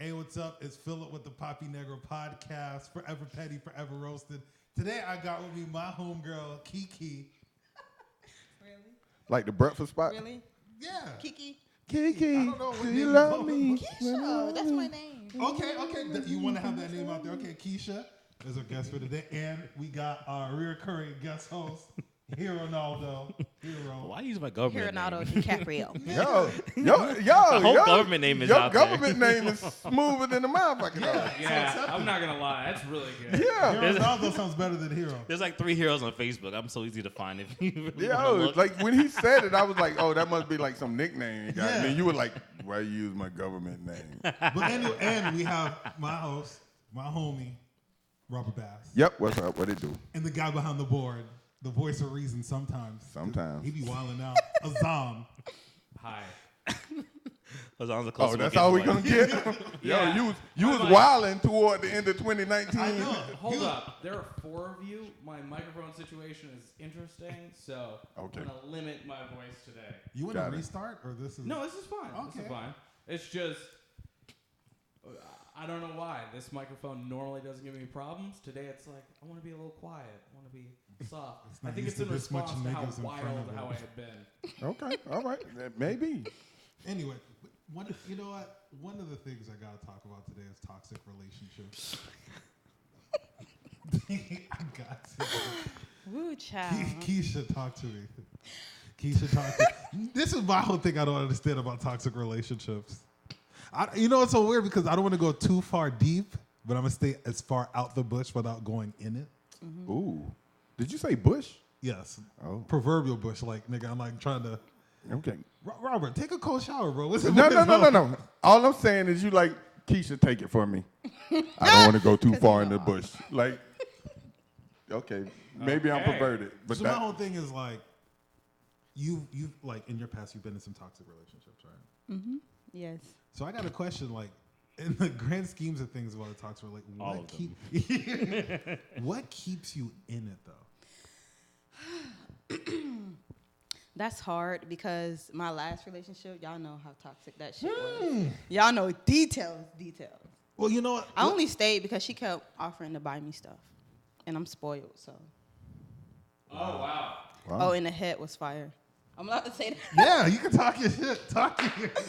Hey, what's up? It's Philip with the Poppy Negro podcast. Forever petty, forever roasted. Today I got with me my homegirl, Kiki. Really? Like the breakfast spot? Really? Yeah. Kiki? Kiki, I don't know what do name you you love want. me? Keisha, that's my name. Okay. You want to have that name out there? Okay, Keisha is our guest for today. And we got our recurring guest host, Hero Ronaldo. Hero. Why use my government Leonardo name? DiCaprio. The whole government name is your out there. government name is smoother than the motherfucking name. Yeah, I'm not gonna lie, that's really good. Yeah. Hero Ronaldo sounds better than Hero. There's like 3 heroes on Facebook. I'm so easy to find if you really wanna Yo, look. like when he said it, I was like, oh, that must be like some nickname you got. Yeah. And then you were like, why you use my government name? But anyway, and we have my host, my homie, Robert Bass. Yep, what's up? What it do? And the guy behind the board, the voice of reason sometimes. Sometimes. He be wilding out. Azzam. Hi. Oh, that's all we gonna get? Yeah. Yo, you was like- wilding toward the end of 2019. I know. Hold up. There are 4 of you. My microphone situation is interesting, so Okay. I'm gonna limit my voice today. You want to Got it. restart or this is? No, this is fine. This Okay. is fine. It's just I don't know why. This microphone normally doesn't give me problems. Today it's like I want to be a little quiet. I want to be soft. It's I not think used it's to in this much response to how niggas in front wild of how it. I had been. Okay, all right. Maybe. Anyway, you know what? One of the things I gotta talk about today is toxic relationships. I got to. Woo, child. Keisha, talk to me. Keisha, talk to me. This is my whole thing I don't understand about toxic relationships. You know, it's so weird because I don't want to go too far deep, but I'm gonna stay as far out the bush without going in it. Mm-hmm. Ooh. Did you say Bush? Yes. Oh. Proverbial bush, like nigga. I'm like trying to. Okay. Robert, take a cold shower, bro. What's it? No. All I'm saying is you like, Keisha, take it from me. I don't want to go too far in the bush. Like, okay, maybe I'm Okay. perverted, but So my whole thing is like, you like in your past you've been in some toxic relationships, right? Mm-hmm. Yes. So I got a question, like, in the grand schemes of things about a toxic relationship, All what of them. what keeps you in it though? That's hard because my last relationship, y'all know how toxic that shit was. Y'all know details. Well, you know what? I only stayed because she kept offering to buy me stuff. And I'm spoiled, so. Oh wow. Wow. Oh, and the head was fire. I'm allowed to say that. Yeah, you can talk your shit. Talk your shit.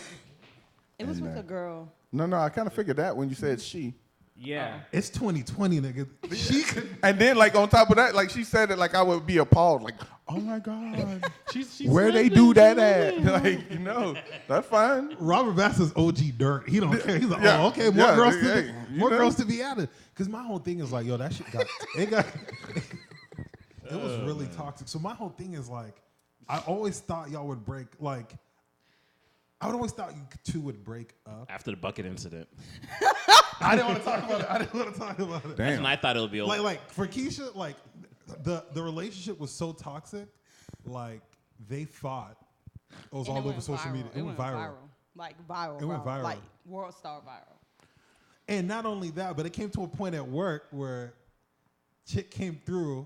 It was And, with a girl. No, I kind of figured that when you said she. Yeah. It's 2020, nigga. She could. And then, like, on top of that, like, she said it like I would be appalled. Like, oh, my God. She's Where they do that at? Like, you know, that's fine. Robert Bass is OG dirt. He don't care. He's like, Yeah, oh, okay, more yeah, girls hey, to you more know. girls to be added. Because my whole thing is like, yo, that shit got it was really toxic. So my whole thing is like, I always thought y'all would break. Like, I would always thought you two would break up. After the bucket incident. I didn't want to talk about it. That's Damn. when I thought it would be over. Like for Keisha, like the relationship was so toxic, like they fought. It was And all it over went social viral. media. It went viral. Like viral. It went viral. Like world star viral. And not only that, but it came to a point at work where chick came through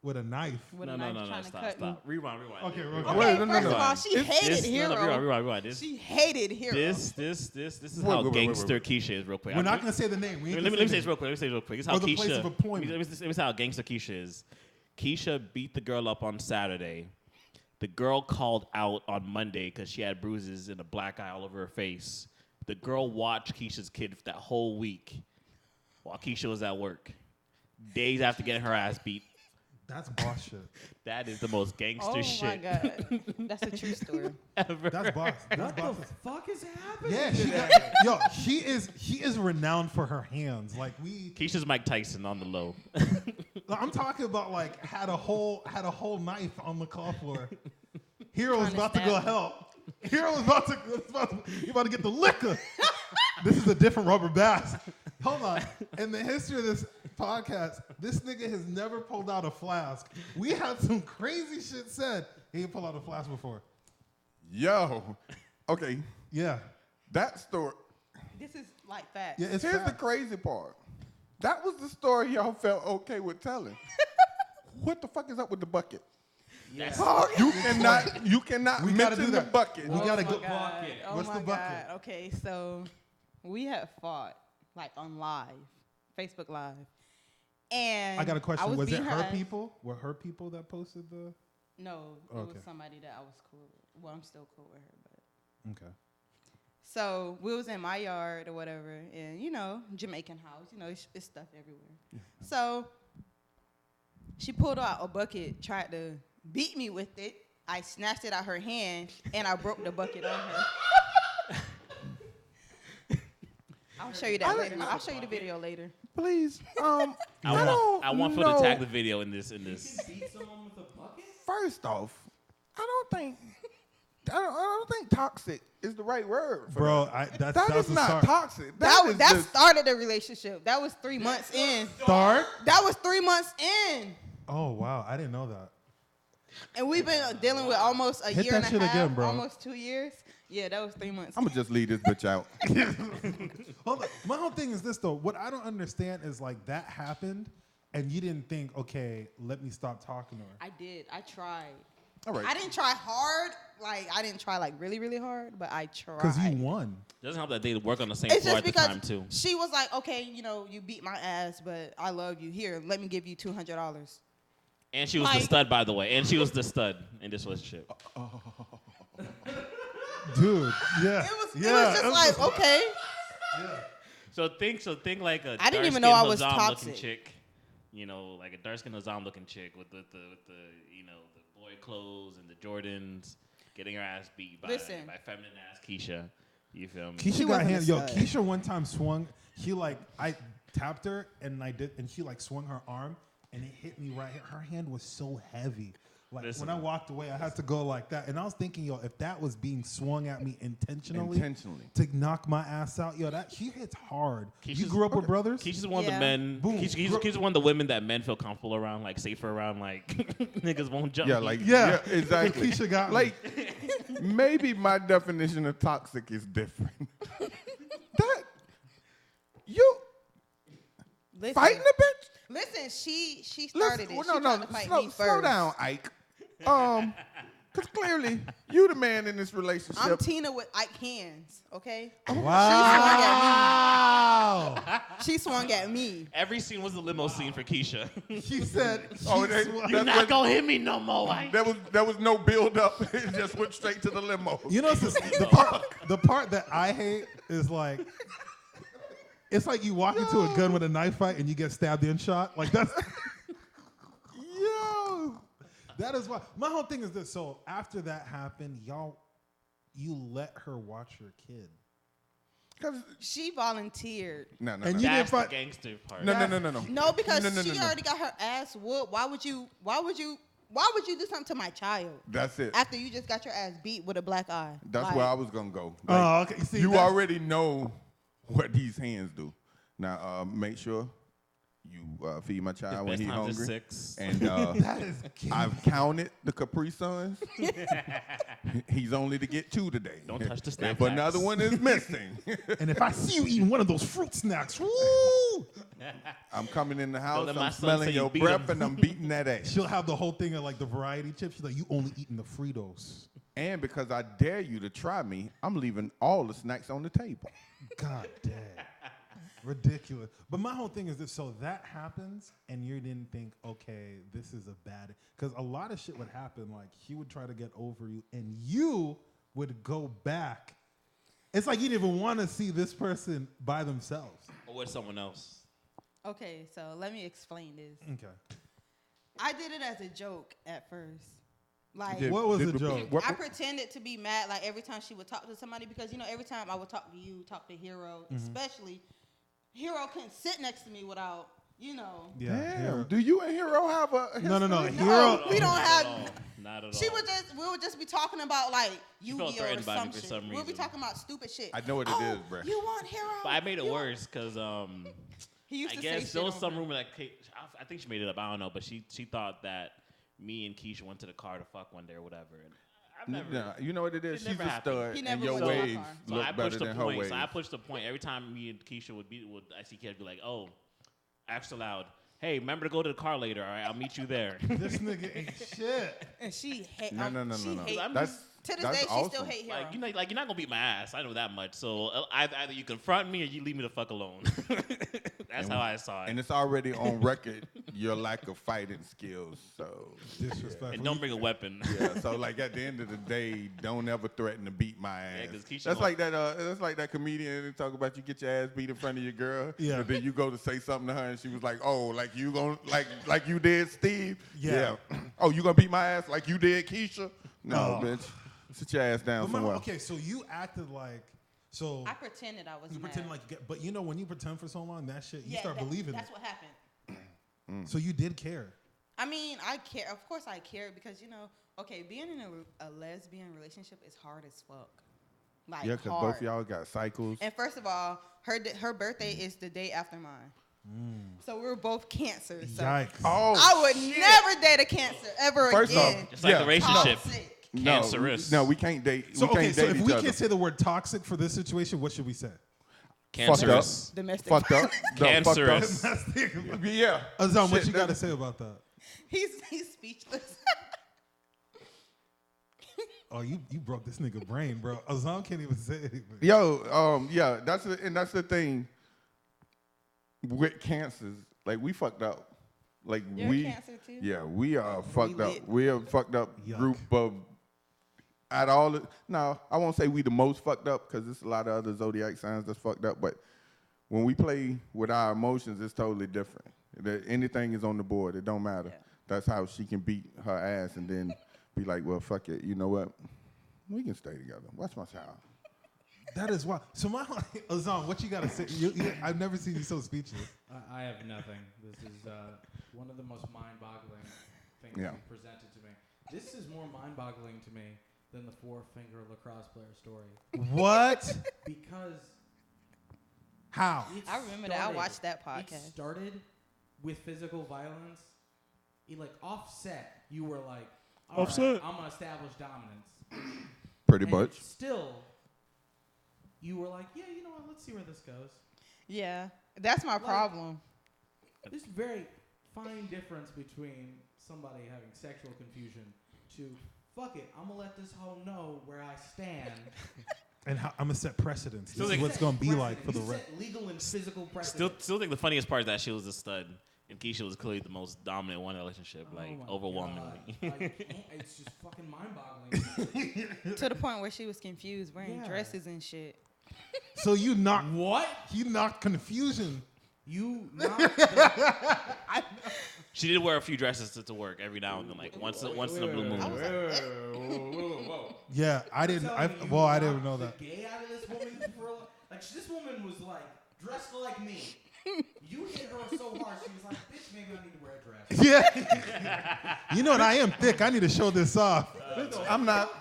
with a knife. With No, a knife trying to cut me. stop. Rewind. Okay, Rewind. okay. Wait, Okay, no, first no. of all, she hated Hero. Rewind. She hated Hero. This is Wait, how wait, gangster Keisha is real quick. We're not gonna say the name. We ain't Let me gonna say say this real quick. Let me say this real quick. This is Or how the Keisha. place of appointment. Let me say how gangster Keisha is. Keisha beat the girl up on Saturday. The girl called out on Monday because she had bruises and a black eye all over her face. The girl watched Keisha's kid for that whole week while Keisha was at work. Days after getting her ass beat. That's boss shit. That is the most gangster Oh shit my God. That's a true story. ever. That's boss. That's What boss. the fuck is happening? Yeah, she today? got, she is renowned for her hands. Like Keisha's Mike Tyson on the low. I'm talking about like had a whole knife on the call floor. Hero was Trying to about to stab go him. help. Hero was he about to get the liquor. This is a different Robert Bass. Hold on. In the history of this podcast, this nigga has never pulled out a flask. We had some crazy shit said. He ain't pulled out a flask before. Yo. Okay, Yeah. that story. This is like facts. Yeah, it's Here's the fact. crazy part. That was the story y'all felt okay with telling. What the fuck is up with the bucket? Yeah. You cannot We gotta mention do the that. bucket. We gotta Oh go. my God. Bucket. Oh What's my the bucket? God. Okay, so we had fought like on live, Facebook Live. And I got a question. Was it beating her ass. people? Were her people that posted the? No, it Okay. was somebody that I was cool with. Well, I'm still cool with her, but. Okay. So we was in my yard or whatever, and Jamaican house, it's stuff everywhere. So she pulled out a bucket, tried to beat me with it. I snatched it out her hand, and I broke the bucket on her. I'll show you that later. I'll show you the video later. Please. I want Phil to tag the video in this. Beat someone with a bucket? First off, I don't think toxic is the right word. For Bro, that that's is the not start. toxic. That started the relationship. That was 3 months in. Start? That was 3 months in. Oh wow, I didn't know that. And we've been dealing with almost a Hit year that and a shit half, again, bro. almost 2 years. Yeah, that was 3 months. I'm gonna just leave this bitch out. Hold on. My whole thing is this though. What I don't understand is like that happened, and you didn't think, okay, let me stop talking to her. I did. I tried. All right. I didn't try hard. Like, I didn't try like really, really hard, but I tried. Because you won. Doesn't help that they work on the same It's floor just at the time because too. she was like, okay, you beat my ass, but I love you. Here, let me give you $200. And she was the Like- stud, by the way. And she was the stud in this relationship. Dude, yeah. It was yeah, just like, okay. So think like a I didn't even know I was dark-skinned Azzam looking toxic. chick. Like a dark-skinned Azzam looking chick with the boy clothes and the Jordans, getting her ass beat by feminine ass Keisha. You feel me? Keisha She got wasn't a hand. Yo, stud. Keisha one time swung. I tapped her and she like swung her arm and it hit me right here. Her hand was so heavy. Like Listen. when I walked away, I had to go like that. And I was thinking, yo, if that was being swung at me intentionally to knock my ass out, yo, she hits hard. You Keisha's- grew up with brothers? Keisha's one of the Yeah. men. Boom. Keisha's one of the women that men feel comfortable around, like safer around, like niggas won't jump. Yeah, me. like Yeah. exactly. Keisha got me. like maybe my definition of toxic is different. That you Listen, fighting a bitch? Listen, she started it. Well, she tried to fight me slow first. down, Ike. Because clearly you the man in this relationship. I'm Tina with Ike hands, okay? Wow. She swung at me. Every scene was a limo scene for Keisha. She said, Oh, she they- swung- that's You're not what- gonna hit me no more. Like. There was no build up. It just went straight to the limo. You know, the part that I hate is like, it's like you walk into a gun with a knife fight and you get stabbed and shot. Like that's, yo, that is why. My whole thing is this. So after that happened, you let her watch your kid. She volunteered. No, no, And no. you That's didn't the fight. gangster part. No, no, no, no, no. No, because No, no, no, she no, no. already got her ass whooped. Why would you do something to my child That's it. after you just got your ass beat with a black eye? That's Like, where I was gonna go. Oh, okay. See, you that's- already know what these hands do. Now, make sure you feed my child when Best he's times is hungry. 6. And That is I've counted the Capri Suns. He's only to get 2 today. Don't touch the snack If another packs. one is missing, and if I see you eating one of those fruit snacks, woo, I'm coming in the house, let my I'm son smelling say you your beat breath, him. and I'm beating that ass. she'll have the whole thing of like the variety chips. She's like, you only eating the Fritos. And because I dare you to try me, I'm leaving all the snacks on the table. God damn. Ridiculous. But my whole thing is this. So that happens and you didn't think, okay, this is a bad, because a lot of shit would happen. Like he would try to get over you and you would go back. It's like you didn't even want to see this person by themselves. Or with someone else. Okay, so let me explain this. Okay. I did it as a joke at first. Like, Did- What was did the joke? I pretended to be mad like every time she would talk to somebody because, every time I would talk to you, talk to Hero, especially, Hero couldn't sit next to me without, Yeah. Damn. Hero. Do you and Hero have a No. history? Hero. we don't have. Not at all. We would just be talking about like Yu-Gi-Oh or threatened by me some for shit. some We'll be reason. talking about stupid shit. I know what it oh, is, bruh. You want Hero? But I made it You want- worse because He used I to guess say there was shit some on rumor that I think she made it up. I don't know, but she thought that me and Keisha went to the car to fuck one day or whatever. And I've never. No, you know what it is? It She's never a happened. stud, He and never your went to my waves car. So look I better pushed the than her point. waves. So I pushed the point. Every time me and Keisha would I see Keisha be like, "Oh, extra loud. Hey, remember to go to the car later. All right, I'll meet you there." This nigga ain't shit. And she hate. No. She hate. That's To this That's day, she awesome. still hate Hero. Like you're not gonna beat my ass. I know that much. So either you confront me or you leave me the fuck alone. That's how I saw it. And it's already on record your lack of fighting skills. So Disrespectful. And don't bring a weapon. yeah. So like at the end of the day, don't ever threaten to beat my ass. 'cause Keisha That's gon- like that. That's like that comedian that talk about you get your ass beat in front of your girl. Yeah. But then you go to say something to her and she was like, "Oh, like you gonna like you did Steve? Yeah. Oh, you gonna beat my ass like you did Keisha? No, Oh. bitch. Sit your ass down But mama, somewhere. okay, so you acted like so. I pretended I was You mad. pretend like you get, but you know when you pretend for so long, that shit you Yeah, start believing That's it. what happened. So you did care. I mean, I care. Of course, I care because okay, being in a lesbian relationship is hard as fuck. Like Yeah, because hard. both y'all got cycles. And first of all, her birthday is the day after mine. So we were both Cancer. So Yikes! Oh, I would shit. never date a Cancer ever First off, again. It's like Yeah. the relationship. Toxic. Cancerous. No, we can't date. So we okay, can't so date if each we other. can't say the word toxic for this situation, what should we say? Cancerous. Domestic. Fucked up. Cancerous. Yeah. Azam, what Shit, you got to say about that? He's speechless. Oh, you broke this nigga brain, bro. Azam can't even say anything. Yo, yeah, that's the thing with cancers. Like we fucked up. Like You're we, a Cancer too? yeah, we are fucked up. lit. We're a fucked up Yuck. group of. Out of all, no, I won't say we the most fucked up because there's a lot of other zodiac signs that's fucked up. But when we play with our emotions, it's totally different. Anything is on the board. It don't matter. Yeah. That's how she can beat her ass and then be like, well, fuck it. You know what? We can stay together. Watch my child. That is why. So my Azam, what you got to say? I've never seen you so speechless. I have nothing. This is one of the most mind-boggling things Yeah. you presented to me. This is more mind-boggling to me than the four-finger lacrosse player story What? because How? it I remember that. I started- watched that It podcast. started with physical violence. Like offset, you were like, all right, Offset. I'm gonna establish dominance. Pretty And much. Still, you were like, yeah, you know what? Let's see where this goes. Yeah, that's my problem. There's a very fine difference between somebody having sexual confusion to fuck it, I'm gonna let this hoe know where I stand. And I'm gonna set precedents. This is like- what it's gonna be like for the You rest. set legal and physical precedent. Still think the funniest part is that she was a stud. And Keisha was clearly the most dominant one in the relationship, Oh like my overwhelmingly. God. I can't- it's just fucking mind-boggling. To the point where she was confused, wearing Yeah. dresses and shit. So you knocked. What? You knocked confusion. You knocked the She did wear a few dresses to work every now and then, like once in a blue moon. Whoa. Yeah, I didn't. Telling you, Well, I you didn't knocked know the that. Gay out of this woman for like this woman was like dressed like me. You hit her so hard, she was like, "Bitch, maybe I need to wear a dress." Yeah. You know what? I am thick. I need to show this off. I'm not.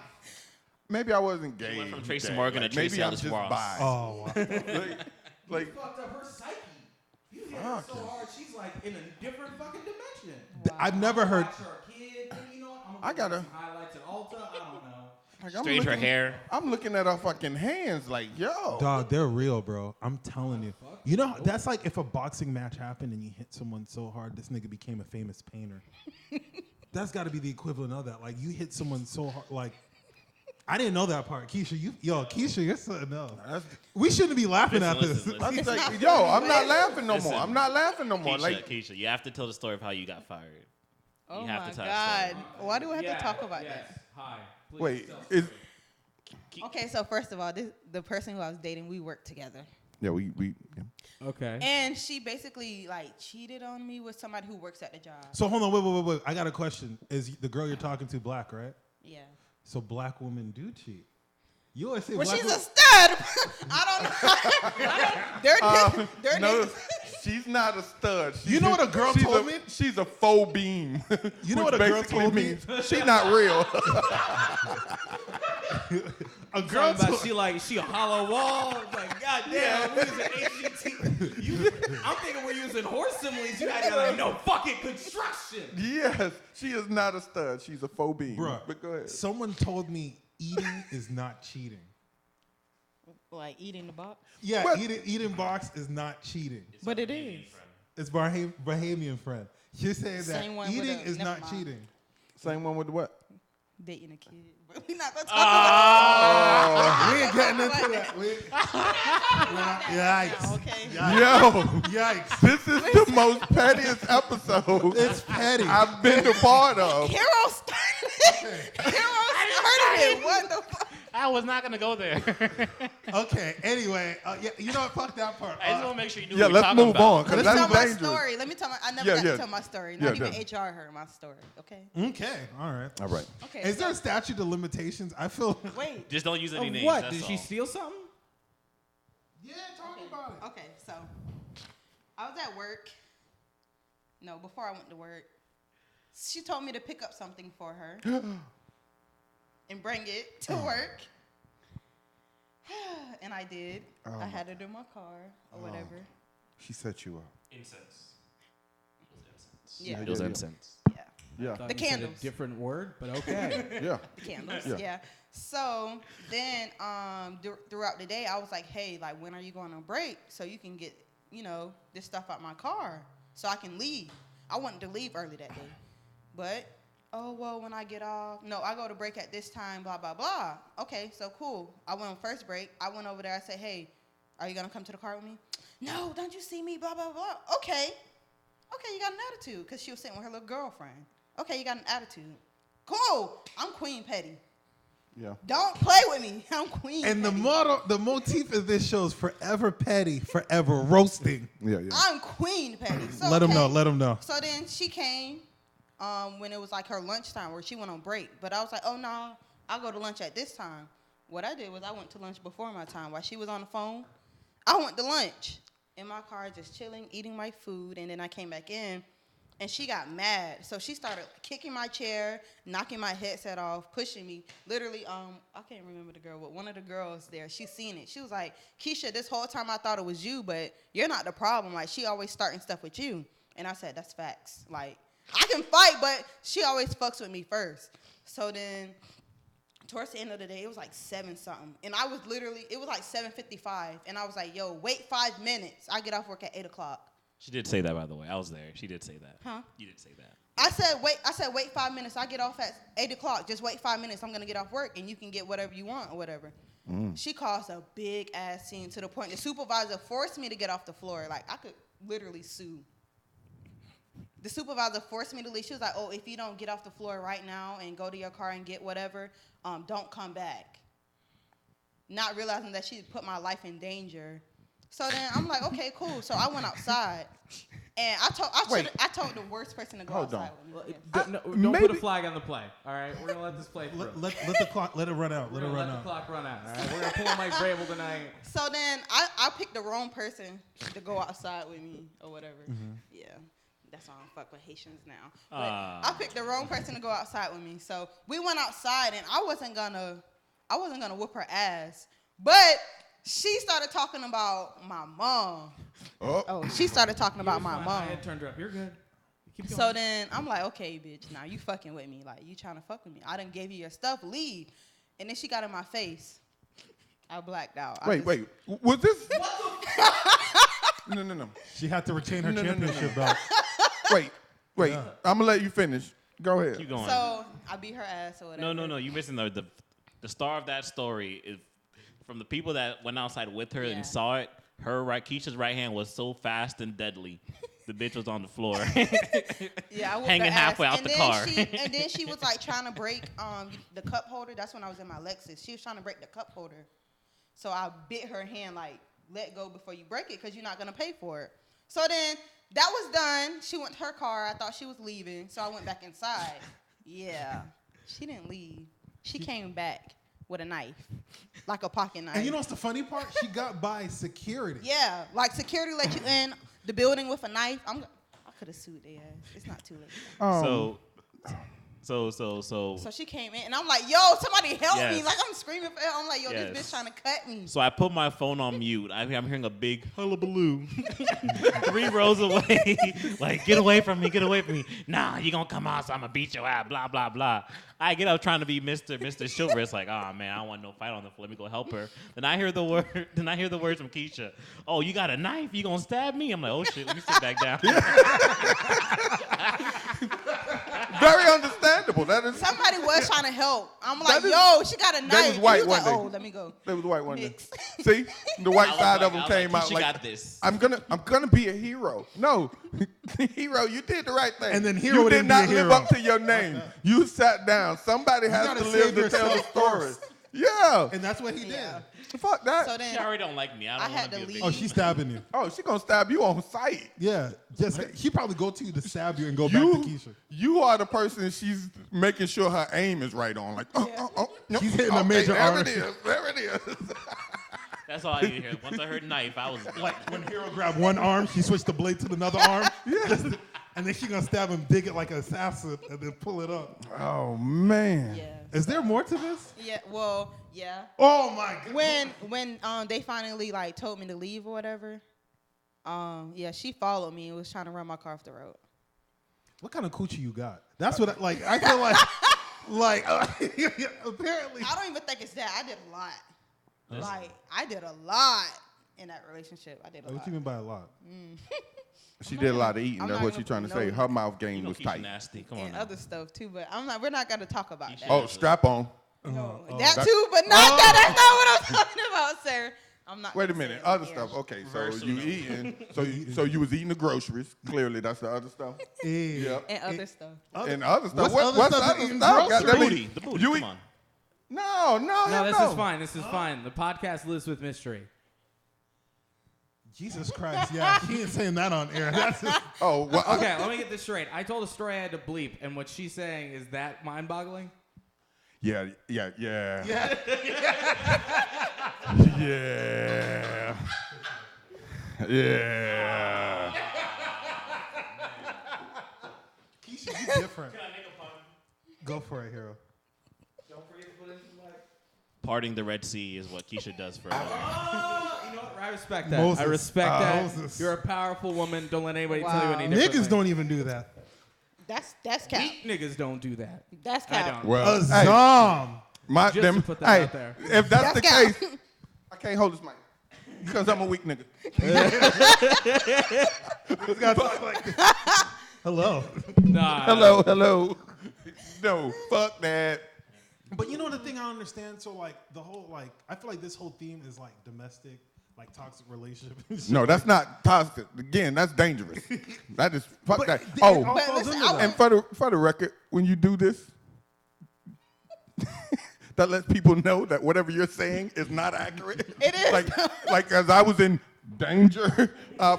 Maybe I wasn't gay. went from Tracy that. Morgan Like, to Tracy maybe I'm Ellis just Ross. bi. Oh, wow. Like, You fucked up her psyche. You hit her so hard, she's like in a different fucking dimension. I've never heard. Watch her kid. And you know what? I'm I gonna gotta- some highlights at Ulta. I don't know. like, I'm Straighten her looking- hair. I'm looking at her fucking hands like, yo. Dog, they're real, bro. I'm telling you. You know, that's like if a boxing match happened and you hit someone so hard, this nigga became a famous painter. That's got to be the equivalent of that. Like you hit someone so hard, like. I didn't know that part, Keisha. Keisha, you're something else. That's, We shouldn't be laughing at this. Listen. that's It's like, not yo, funny, I'm but not it's- laughing no Listen. more. I'm not laughing no more. Keisha, Like, Keisha, you have to tell the story of how you got fired. Oh have my to tell God. that story. Why do we have to talk about yes. that? Hi. Please wait, tell is story. Okay, so first of all, the person who I was dating, we worked together. yeah, we yeah. Okay. And she basically like cheated on me with somebody who works at the job. So hold on, wait. I got a question. Is the girl you're talking to black, right? Yeah. So black women do cheat. You always say Well, black she's a women. stud. I don't know. They're No, niggas. she's not a stud. You know what a girl she's told me? She's a faux beam. You know which what a girl basically told me? means she's not real. A girl Talking told about she a hollow wall. Like, goddamn, we using HGT. I'm thinking we're using horse similes. You had to like, no, fucking construction. Yes, she is not a stud. She's a faux beam. Bruh, But go ahead. someone told me eating is not cheating. Like eating the box. Yeah, What? eating box is not cheating. But it is. It's Bahamian friend. You're saying that Same one with eating a- is never not mind. cheating. Same one with the what? dating a kid. But we're not gonna talk about Oh. We ain't getting into that. Yikes. Okay. Yo, Yikes. this is the most pettiest episode It's petty. I've been a part of. Hero started. Hero started it. What the fuck? I was not gonna go there. Okay, anyway, yeah, you know what? Fuck that part. I just want to make sure you knew Yeah, what we're let's talking move about. on, Let because me that's tell my dangerous. story. Let me tell I never Yeah, got yeah. to tell my story. Yeah, Not even yeah. HR heard my story. Okay. Okay, all right. All right. Okay. Is there a statute of limitations? I feel. Wait. Just don't use any Of names. what? That's Did she all. steal something? Yeah, talk about it. Okay, so I was at work. No, before I went to work, she told me to pick up something for her and bring it to work. And I did. I had it in my car or whatever. She set you up. Incense. Yeah. It was incense. Yeah. Yeah. Thought The you said candles. a different word, but okay. Yeah. The candles. Yeah. Yeah. So then throughout the day, I was like, hey, like, when are you going on break so you can get, this stuff out my car so I can leave? I wanted to leave early that day. But, when I get off, no, I go to break at this time, blah, blah, blah. Okay, so cool. I went on first break. I went over there. I said, hey, are you going to come to the car with me? No, don't you see me, blah, blah, blah. Okay, you got an attitude, because she was sitting with her little girlfriend. Okay, you got an attitude. Cool. I'm Queen Petty. Yeah. Don't play with me. I'm Queen And Petty. the motif of this show is forever petty, forever roasting. Yeah. Yeah. I'm Queen Petty. So, Let them okay. know. Let them know. So then she came when it was like her lunchtime where she went on break. But I was like, oh, no, I'll go to lunch at this time. What I did was I went to lunch before my time. While she was on the phone, I went to lunch in my car just chilling, eating my food. And then I came back in, and she got mad. So she started kicking my chair, knocking my headset off, pushing me. Literally, I can't remember the girl, but one of the girls there, she seen it. She was like, Keisha, this whole time I thought it was you, but you're not the problem. Like, she always starting stuff with you. And I said, that's facts. Like, I can fight, but she always fucks with me first. So then, towards the end of the day, it was like 7-something. And I was literally, it was like 7:55. And I was like, yo, wait 5 minutes. I get off work at 8 o'clock. She did say that, by the way. I was there. She did say that. Huh? You did say that. I said, wait 5 minutes. I get off at 8 o'clock. Just wait 5 minutes. I'm going to get off work, and you can get whatever you want or whatever. She caused a big-ass scene to the point the supervisor forced me to get off the floor. Like, I could literally sue. The supervisor forced me to leave. She was like, oh, if you don't get off the floor right now and go to your car and get whatever, don't come back. Not realizing that she put my life in danger. So then I'm like, okay, cool. So I went outside, and I told the worst person to go Hold outside on. with me. Don't put a maybe- flag on the play. All right, we're gonna let this play through. Let the clock. Let it run out. We're Let it gonna run let the out. clock run out. All right, we're gonna pull Mike Vrabel tonight. So then I picked the wrong person to go outside with me or whatever. Yeah, that's why I don't fuck with Haitians now. But I picked the wrong person to go outside with me. So we went outside, and I wasn't gonna whoop her ass, but she started talking about my mom. Oh. She started talking about You're my fine. mom. I had turned her up. You're good. Keep going. So then I'm like, okay, bitch, now you fucking with me. Like, you trying to fuck with me. I done gave you your stuff, leave. And then she got in my face. I blacked out. Wait. Was this? No. She had to retain her No. championship belt. Wait. Yeah. I'm gonna let you finish. Go ahead. Keep going. So I beat her ass or whatever. No. You're missing the star of that story is from the people that went outside with her Yeah. and saw it. Keisha's right hand was so fast and deadly. The bitch was on the floor. Yeah, I whooped Hanging her ass. halfway out And the then car. And then she was like trying to break the cup holder. That's when I was in my Lexus. She was trying to break the cup holder. So I bit her hand, like, let go before you break it because you're not going to pay for it. So then that was done. She went to her car. I thought she was leaving. So I went back inside. Yeah. She didn't leave. She came back with a knife, like a pocket knife. And you know what's the funny part? She got by security. Yeah, like security let you in the building with a knife. I could have sued their ass. It's not too late. So she came in, and I'm like, yo, somebody help me. Yes. Like, I'm screaming for help. I'm like, yo, Yes. this bitch trying to cut me. So I put my phone on mute. I'm hearing a big hullabaloo 3 rows away. Like, get away from me. Nah, you gonna come out, so I'm gonna beat your ass, blah, blah, blah. I get up trying to be Mr. Chivalrous, like, oh man, I don't want no fight on the floor. Let me go help her. Then I hear the words from Keisha. Oh, you got a knife? You gonna stab me? I'm like, oh shit, let me sit back down. Very understandable. understandable. That is. Somebody was trying to help. I'm That like, is- yo, she got a knife. was white And he was one like, day. oh, let me go. They was white one day. Mix. See, the white side of I him was came like, out Keisha like, got this. I'm gonna be a hero. No, hero, you did the right thing. And then hero you did didn't be not a live hero. up to your name. You sat down. Somebody has gotta to live save to tell the yourself story. first. Yeah. And that's what he Yeah. Fuck that. So She then already don't like me. I I don't had want to to be a leave. big Oh, she's stabbing you. Oh, she gonna stab you on sight. Yeah. Just she probably go to you to stab you and go back to Keisha. You are the person she's making sure her aim is right on. Like, no, She's hitting a major there arm. it is. There it is. That's all I need to hear. Once I heard knife, I was Like when Hero grabbed one arm, she switched the blade to another arm. And then she gonna stab him, dig it like an assassin, and then pull it up. Oh man. Yeah. Is there more to this? Yeah. Well, yeah. Oh my god. When they finally like told me to leave or whatever, yeah, she followed me and was trying to run my car off the road. What kind of coochie you got? That's what I feel like apparently. I don't even think it's that. I did a lot. Like I did a lot in that relationship. I did a What lot. you mean by a lot? She did a lot of eating. I'm That's not what she's trying gonna to say. know. Her mouth game You know was Keisha tight. nasty. Come on And now. other stuff too, but we're not gonna talk about that. Oh, strap on. No, Oh, that that- too, but not that. That's not what I'm talking about, sir. I'm not. Wait a gonna say minute. it on Other air. stuff. Okay, so Reverse you no. eating. So you was eating the groceries. Clearly, that's the other stuff. Hey. Yep. And other stuff. And other stuff. What's other stuff other that eating stuff? groceries? The Goddamn it. booty. The booty. You Come eat- on. No, No, this no. is fine. This is fine. The podcast lives with mystery. Jesus Christ, yeah. She ain't saying that on air. That's just, Oh, well, Okay, let me get this straight. I told a story I had to bleep, and what she's saying is that mind-boggling? yeah. yeah. Yeah. Yeah. Keisha, you different. Go for it, Hero. Parting the Red Sea is what Keisha does for a living. You know what? I respect that. Moses. I respect that. Moses. You're a powerful woman. Don't let anybody tell you Wow. any different. Niggas don't even do that. That's cap. Weak niggas don't do that. That's I cap. don't. Well, hey, Azzam. my, Just them, to put that hey, out there. if that's the That's case, I can't hold this mic because I'm a weak nigga. It's gotta talk like this. Hello. Nah. Hello. No, fuck that. But you know the thing I understand? So like the whole like I feel like this whole theme is like domestic, like toxic relationship. No, that's not toxic. Again, that's dangerous. That is fuck But that. it Oh, all But falls listen, into I that. and for the record, when you do this, that lets people know that whatever you're saying is not accurate. It is. Like as I was in danger.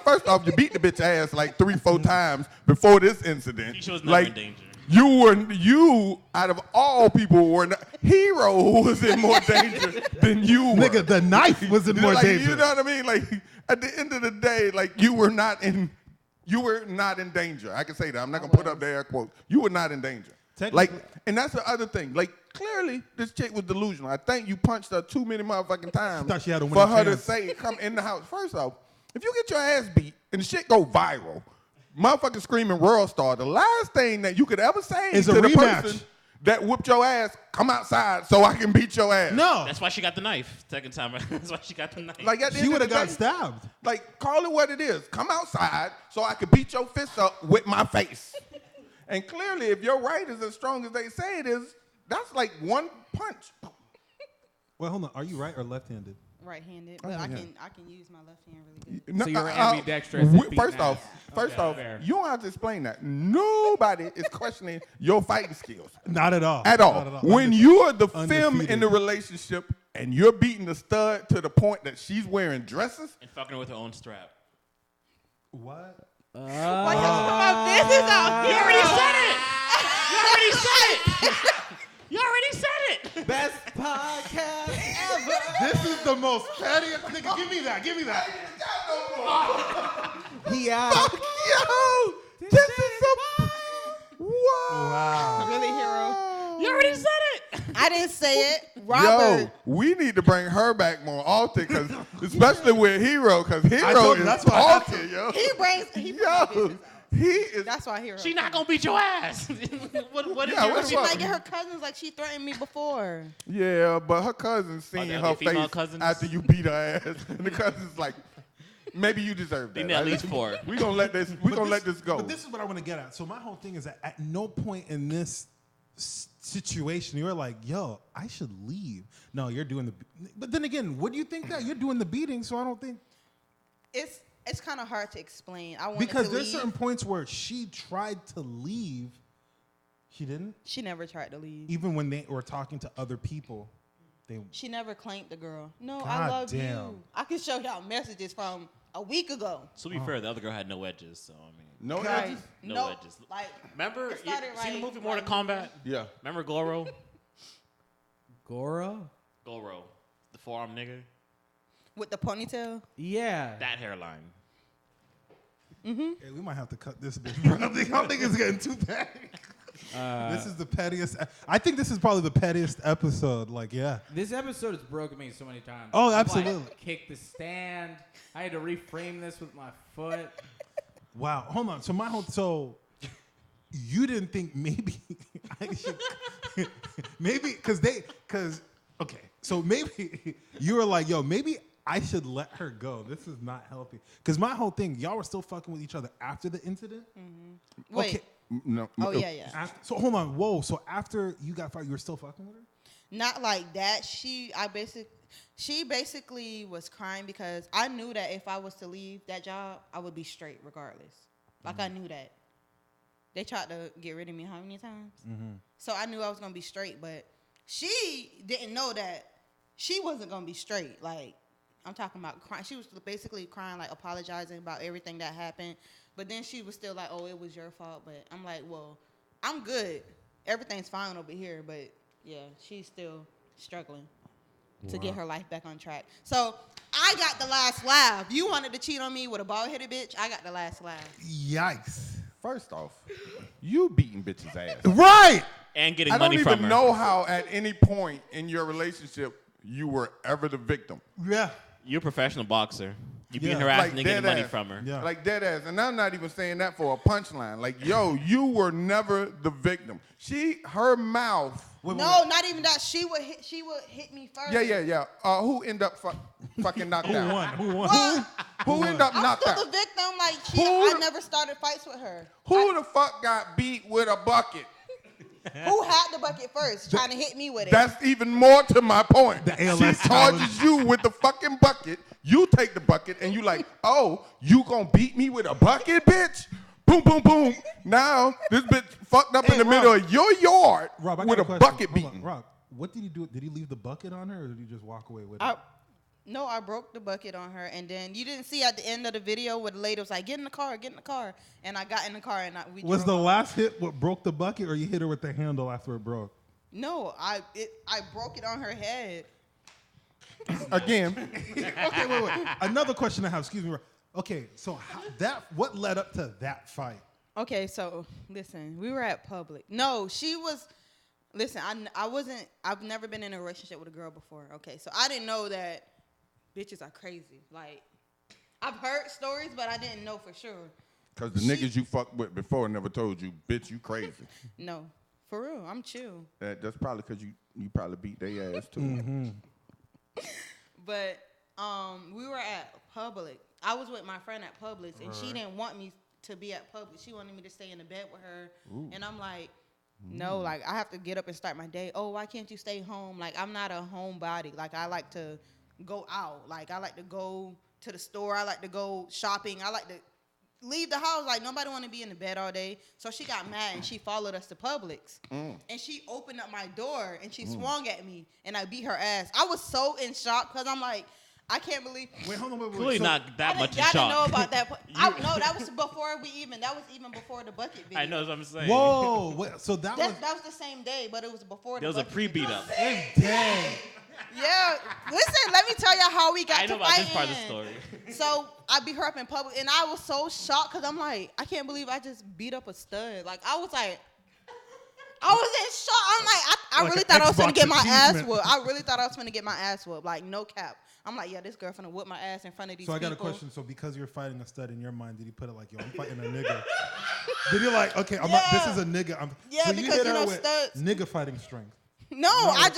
First off, you beat the bitch ass like 3-4 times before this incident. Keisha was never like, in danger. You out of all people were not, Hero was in more danger than you were. Nigga, the knife was in more Like, danger. You know what I mean? Like at the end of the day, like you were not in danger. I can say that. I'm not gonna put up the air quotes. You were not in danger. Like, and that's the other thing. Like clearly, this chick was delusional. I think you punched her too many motherfucking times Thought she had a for winning her to chance. say, "Come in the house." First off, if you get your ass beat and the shit go viral, motherfucker screaming world star, the last thing that you could ever say Is to a the rematch. person that whooped your ass, come outside so I can beat your ass. No. That's why she got the knife. Second time. That's why she got the knife. Like at the She end would of have the got day, stabbed. like, call it what it is. Come outside so I can beat your fist up with my face. And clearly, if your right is as strong as they say it is, that's like one punch. Well, hold on. Are you right or left-handed? Right-handed, but I can use my left hand really good. No, So you're ambidextrous at beating First ass. off, fair. you don't have to explain that. Nobody is questioning your fighting skills. Not at all. At all. Not at all. When you are the femme in Undefeated. the relationship and you're beating the stud to the point that she's wearing dresses, and fucking her with her own strap. What? Why you put my business out You here? already said it. You already said it. You already said it. Best podcast ever. This is the most petty. Nigga, give me that. Give me that. He out. yo, this is a wow. Wow. Really, Hero? You already said it. I didn't say it. Robert. Yo, we need to bring her back more often, cause especially with Hero, cause Hero told you, is that's why I had talking, yo. He brings my Yo, business out. he is. That's why Hero. She not gonna beat your ass. what is Yeah, your what She the might fuck? get her cousins like she threatened me before. Yeah, but her cousin seeing there her be female face cousins? after you beat her ass, and the cousin's like, maybe you deserve that. Need at least 4. We gonna let this. We gonna let this go. But this is what I want to get at. So my whole thing is that at no point in this situation. You were like, yo, I should leave. No, you're doing the. But then again, what do you think that you're doing the beating? So I don't think it's kind of hard to explain. I wanted because to there's leave. certain points where she tried to leave. She didn't. She never tried to leave. Even when they were talking to other people, She never claimed the girl. No, God I love damn. you. I can show y'all messages from a week ago. So to be fair, the other girl had no edges, so I mean. No Right. edges? No edges. Like, Remember, It you started seen the right- movie Mortal right Kombat? Yeah. Remember Goro? Goro? Goro, the forearm nigga. with the ponytail. Yeah. That hairline. hey, we might have to cut this bitch, bro. I think it's getting too petty. This is the pettiest. I think this is probably the pettiest episode. Like, yeah. This episode has broken me so many times. Oh, I've, absolutely. Like, kicked the stand. I had to reframe this with my foot. Wow. Hold on. So you didn't think maybe I should, okay. So maybe you were like, yo, maybe I should let her go. This is not healthy. Because my whole thing, y'all were still fucking with each other after the incident. Wait. Okay. No. Oh yeah. So hold on. Whoa. So after you got fired, you were still fucking with her? Not like that. She basically was crying because I knew that if I was to leave that job, I would be straight regardless. Like I knew that. They tried to get rid of me how many times? So I knew I was gonna be straight, but she didn't know that she wasn't gonna be straight. Like I'm talking about crying. She was basically crying, like apologizing about everything that happened. But then she was still like, "Oh, it was your fault." But I'm like, "Well, I'm good. Everything's fine over here." But yeah, she's still struggling to get her life back on track. So I got the last laugh. You wanted to cheat on me with a bald-headed bitch. I got the last laugh. Yikes. First off, you beating bitches' ass. Right. And getting I don't money from even her. know how at any point in your relationship you were ever the victim. Yeah. You're a professional boxer. You being Yeah. harassed Like and getting dead money ass. from her. Yeah. Like dead ass. And I'm not even saying that for a punchline. Like, yo, you were never the victim. Her mouth. No, not even that. She would hit me first. Yeah. Who ended up fucking knocked out? Who won? Well, Who ended up I'm knocked still out? the victim. Like Who I the- never started fights with her. Who the fuck got beat with a bucket? Who had the bucket first, trying to hit me with it? That's even more to my point. The ALS She charges you with the fucking bucket. You take the bucket and you like, oh, you gonna beat me with a bucket, bitch? Boom, boom, boom. Now this bitch fucked up in the middle of your yard Rob, I with got a question. bucket Hold on. beating. Rob, what did he do? Did he leave the bucket on her or did he just walk away with it? No, I broke the bucket on her, and then you didn't see at the end of the video where the lady was like, "Get in the car, get in the car," and I got in the car and we. Was drove the off. last hit what broke the bucket or you hit her with the handle after it broke? No, I broke it on her head. Again, Okay, wait. Another question I have, excuse me. Rob. Okay, so what led up to that fight? Okay, so listen, we were at Public. No, she was. Listen, I wasn't. I've never been in a relationship with a girl before. Okay, so I didn't know that bitches are crazy. Like, I've heard stories, but I didn't know for sure. because the niggas you fucked with before never told you, bitch, you crazy. No, for real, I'm chill. That's probably because you probably beat their ass too. Mm-hmm. But we were at Publix. I was with my friend at Publix, and she didn't want me to be at Publix. She wanted me to stay in the bed with her. And I'm like, no, like, I have to get up and start my day. Oh, why can't you stay home? Like, I'm not a homebody. Like, I like to go out. Like, I like to go to the store. I like to go shopping. I like to leave the house. Like, nobody want to be in the bed all day. So she got mad, and she followed us to Publix. And she opened up my door, and she swung at me, and I beat her ass. I was so in shock because I'm like, I can't believe. Wait, hold on, wait. Clearly So- not that much in I didn't shock. know about that. No, that was before That was even before the bucket video. I know what I'm saying. Whoa, wait, so that was. That was the same day, but it was before. There was a pre-beat up. Dang. Yeah, listen. Let me tell y'all how we got I know to about fighting. this part of the story. So I beat her up in public, and I was so shocked because I'm like, I can't believe I just beat up a stud. Like I was in shock. I'm like, I Like really an thought I was gonna Xbox get my ass achievement. whooped. I really thought I was gonna get my ass whooped. Like no cap. I'm like, yeah, this girl finna whoop my ass in front of these So I people. got a question. So because you're fighting a stud in your mind, did he put it like, yo, I'm fighting a nigga? Did he like, okay, this is a nigga. Yeah, so because, hit you her know, with studs- nigga fighting strength. No, I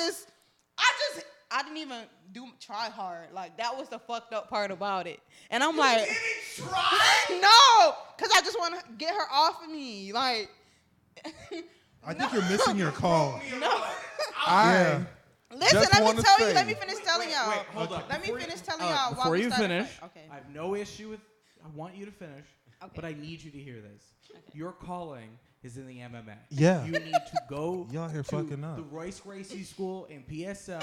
didn't even try hard. Like that was the fucked up part about it. And I'm like, no, because I just want to get her off of me. Like, I think you're missing your call. No. I Listen, Just let me wanna tell you. say- Let me finish telling y'all. Wait, hold up. Let me Before you- finish telling y'all why Before we you started finish, fight. Okay. I have no issue with. I want you to finish, Okay. but I need you to hear this. Your calling is in the MMA. Yeah. You need to go Y'all here to fucking up. the Royce Gracie School in PSL,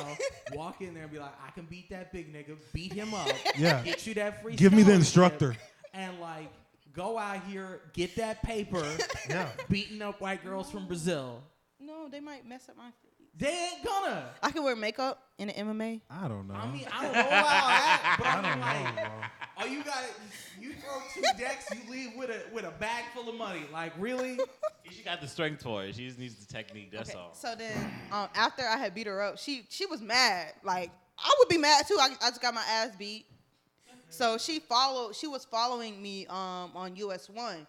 walk in there and be like, I can beat that big nigga, beat him up, Yeah. get you that free Give me the scholarship, instructor. and like go out here, get that paper, Yeah. beating up white girls from Brazil. No, they might mess up my face. They ain't gonna. I can wear makeup in the MMA. I don't know. I mean, I don't know about that, but I I don't mean, like, know, bro. oh, you got you throw 2 decks, you leave with a bag full of money. Like, really? She got the strength for it. She just needs the technique. That's all. So then, after I had beat her up, she was mad. Like I would be mad too. I just got my ass beat. So she was following me on US1,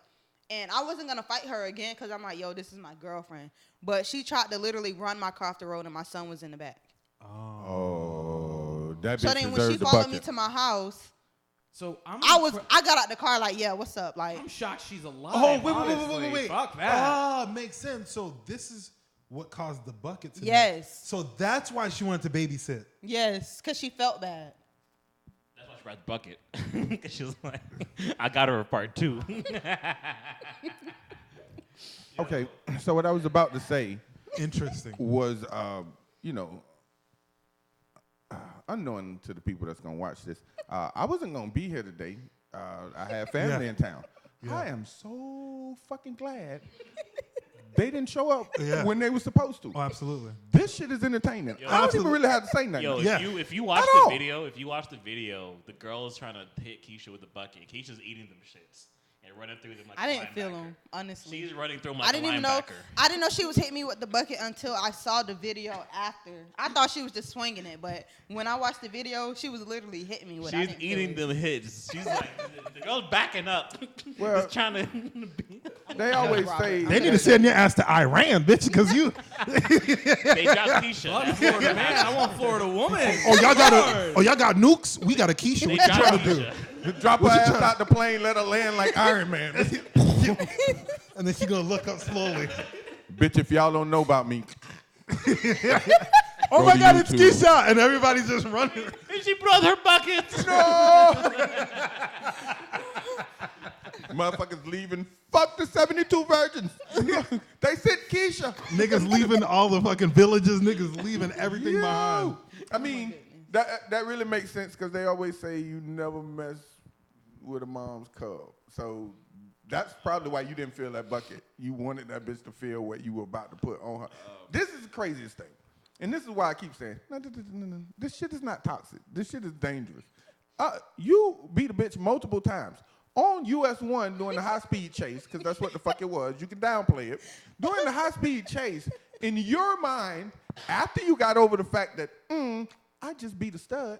and I wasn't gonna fight her again because I'm like, yo, this is my girlfriend. But she tried to literally run my car off the road, and my son was in the back. Oh, that bitch So then when she deserves a followed bucket. me to my house, So I I got out the car like, yeah, what's up? Like, I'm shocked she's alive. Oh, wait. honestly. Fuck that. Ah, makes sense. So this is what caused the bucket tonight. yes, So that's why she wanted to babysit. yes, because she felt bad. That's why she brought the bucket. 'Cause she was like, I got her a part 2. Okay, so what I was about to say Interesting. was, unknown to the people that's gonna watch this, I wasn't gonna be here today. I had family Yeah. in town. Yeah. I am so fucking glad they didn't show up Yeah. when they were supposed to. Oh, absolutely. This shit is entertaining. Yo, I don't absolutely. even really have to say nothing. Yo, Yeah. if you watch At the all. video, the girl is trying to hit Keisha with the bucket. Keisha's eating them shits and running through them like I a didn't feel linebacker. them, honestly. She's running through them I like didn't a even know. linebacker. I didn't know she was hitting me with the bucket until I saw the video after. I thought she was just swinging it, but when I watched the video, she was literally hitting me with. I She's didn't feel eating it. them hits. She's like, the girl's backing up. Well, just trying to. They always Robert. say They need to send your ass to Iran, bitch, because you. They dropped Keisha. Fuck That's Florida what man. I want Florida woman. Y'all got nukes. We got a Keisha. They What you trying dropped to do? Keisha. drop her What you ass trying- out the plane, let her land like Iron Man. And then she gonna look up slowly. Bitch, if y'all don't know about me, Oh Go my to God, it's YouTube. Keisha, and everybody's just running. And she brought her buckets. motherfuckers leaving. Fuck the 72 virgins. They sent Keisha. Niggas leaving all the fucking villages. Niggas leaving everything behind. I mean, that really makes sense because they always say you never mess with a mom's cub. So that's probably why you didn't feel that bucket. You wanted that bitch to feel what you were about to put on her. This is the craziest thing. And this is why I keep saying, no. This shit is not toxic. This shit is dangerous. You beat a bitch multiple times. On US1 during the high-speed chase, because that's what the fuck it was. You can downplay it. During the high-speed chase, in your mind, after you got over the fact that, I just beat a stud,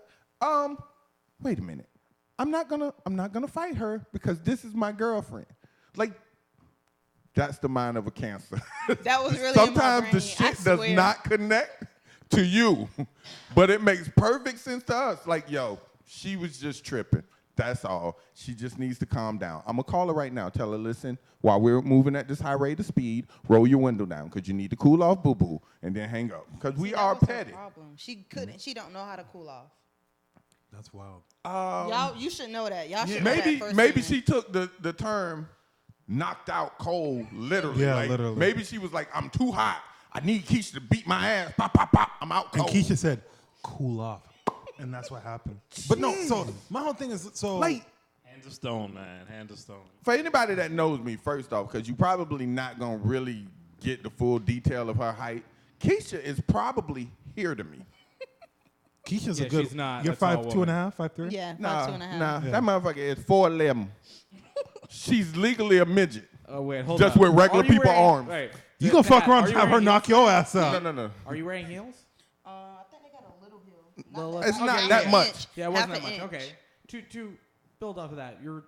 wait a minute. I'm not gonna fight her because this is my girlfriend. Like, that's the mind of a cancer. That was really in my Sometimes the brain, I shit does swear. not connect to you, but it makes perfect sense to us. Like, yo, she was just tripping. That's all. She just needs to calm down. I'm gonna call her right now. Tell her, listen, while we're moving at this high rate of speed, roll your window down because you need to cool off, boo-boo, and then hang up. Because we See, that are was her petty. problem. She couldn't. She don't know how to cool off. That's wild. Y'all, you should know that. Y'all should know that Maybe firsthand. she took the term knocked out cold literally. Yeah, like, literally. Maybe she was like, I'm too hot. I need Keisha to beat my ass. Pop, pop, pop. I'm out And cold. Keisha said, cool off. And that's what happened. But no, so my whole thing is, so. Like, Hands of stone, man. Hands of stone. for anybody that knows me, first off, because you probably not going to really get the full detail of her height, Keisha is probably here to me. Keisha's Yeah, a good. she's not You're a tall 5'2.5", woman. 5'3"? Yeah, Nah, 5'2.5". nah, Yeah. that motherfucker is 4'11". She's legally a midget. Oh wait, hold Just on. with regular Are you people wearing- arms. Wait, You gonna fuck Pat, around are and you have her wearing knock heels? your ass out. No. Are you wearing heels? I think they got a little heel. Well, It's okay, not yeah, that yeah. much. Yeah, it wasn't Half that an much. inch. Okay. To build off of that, you're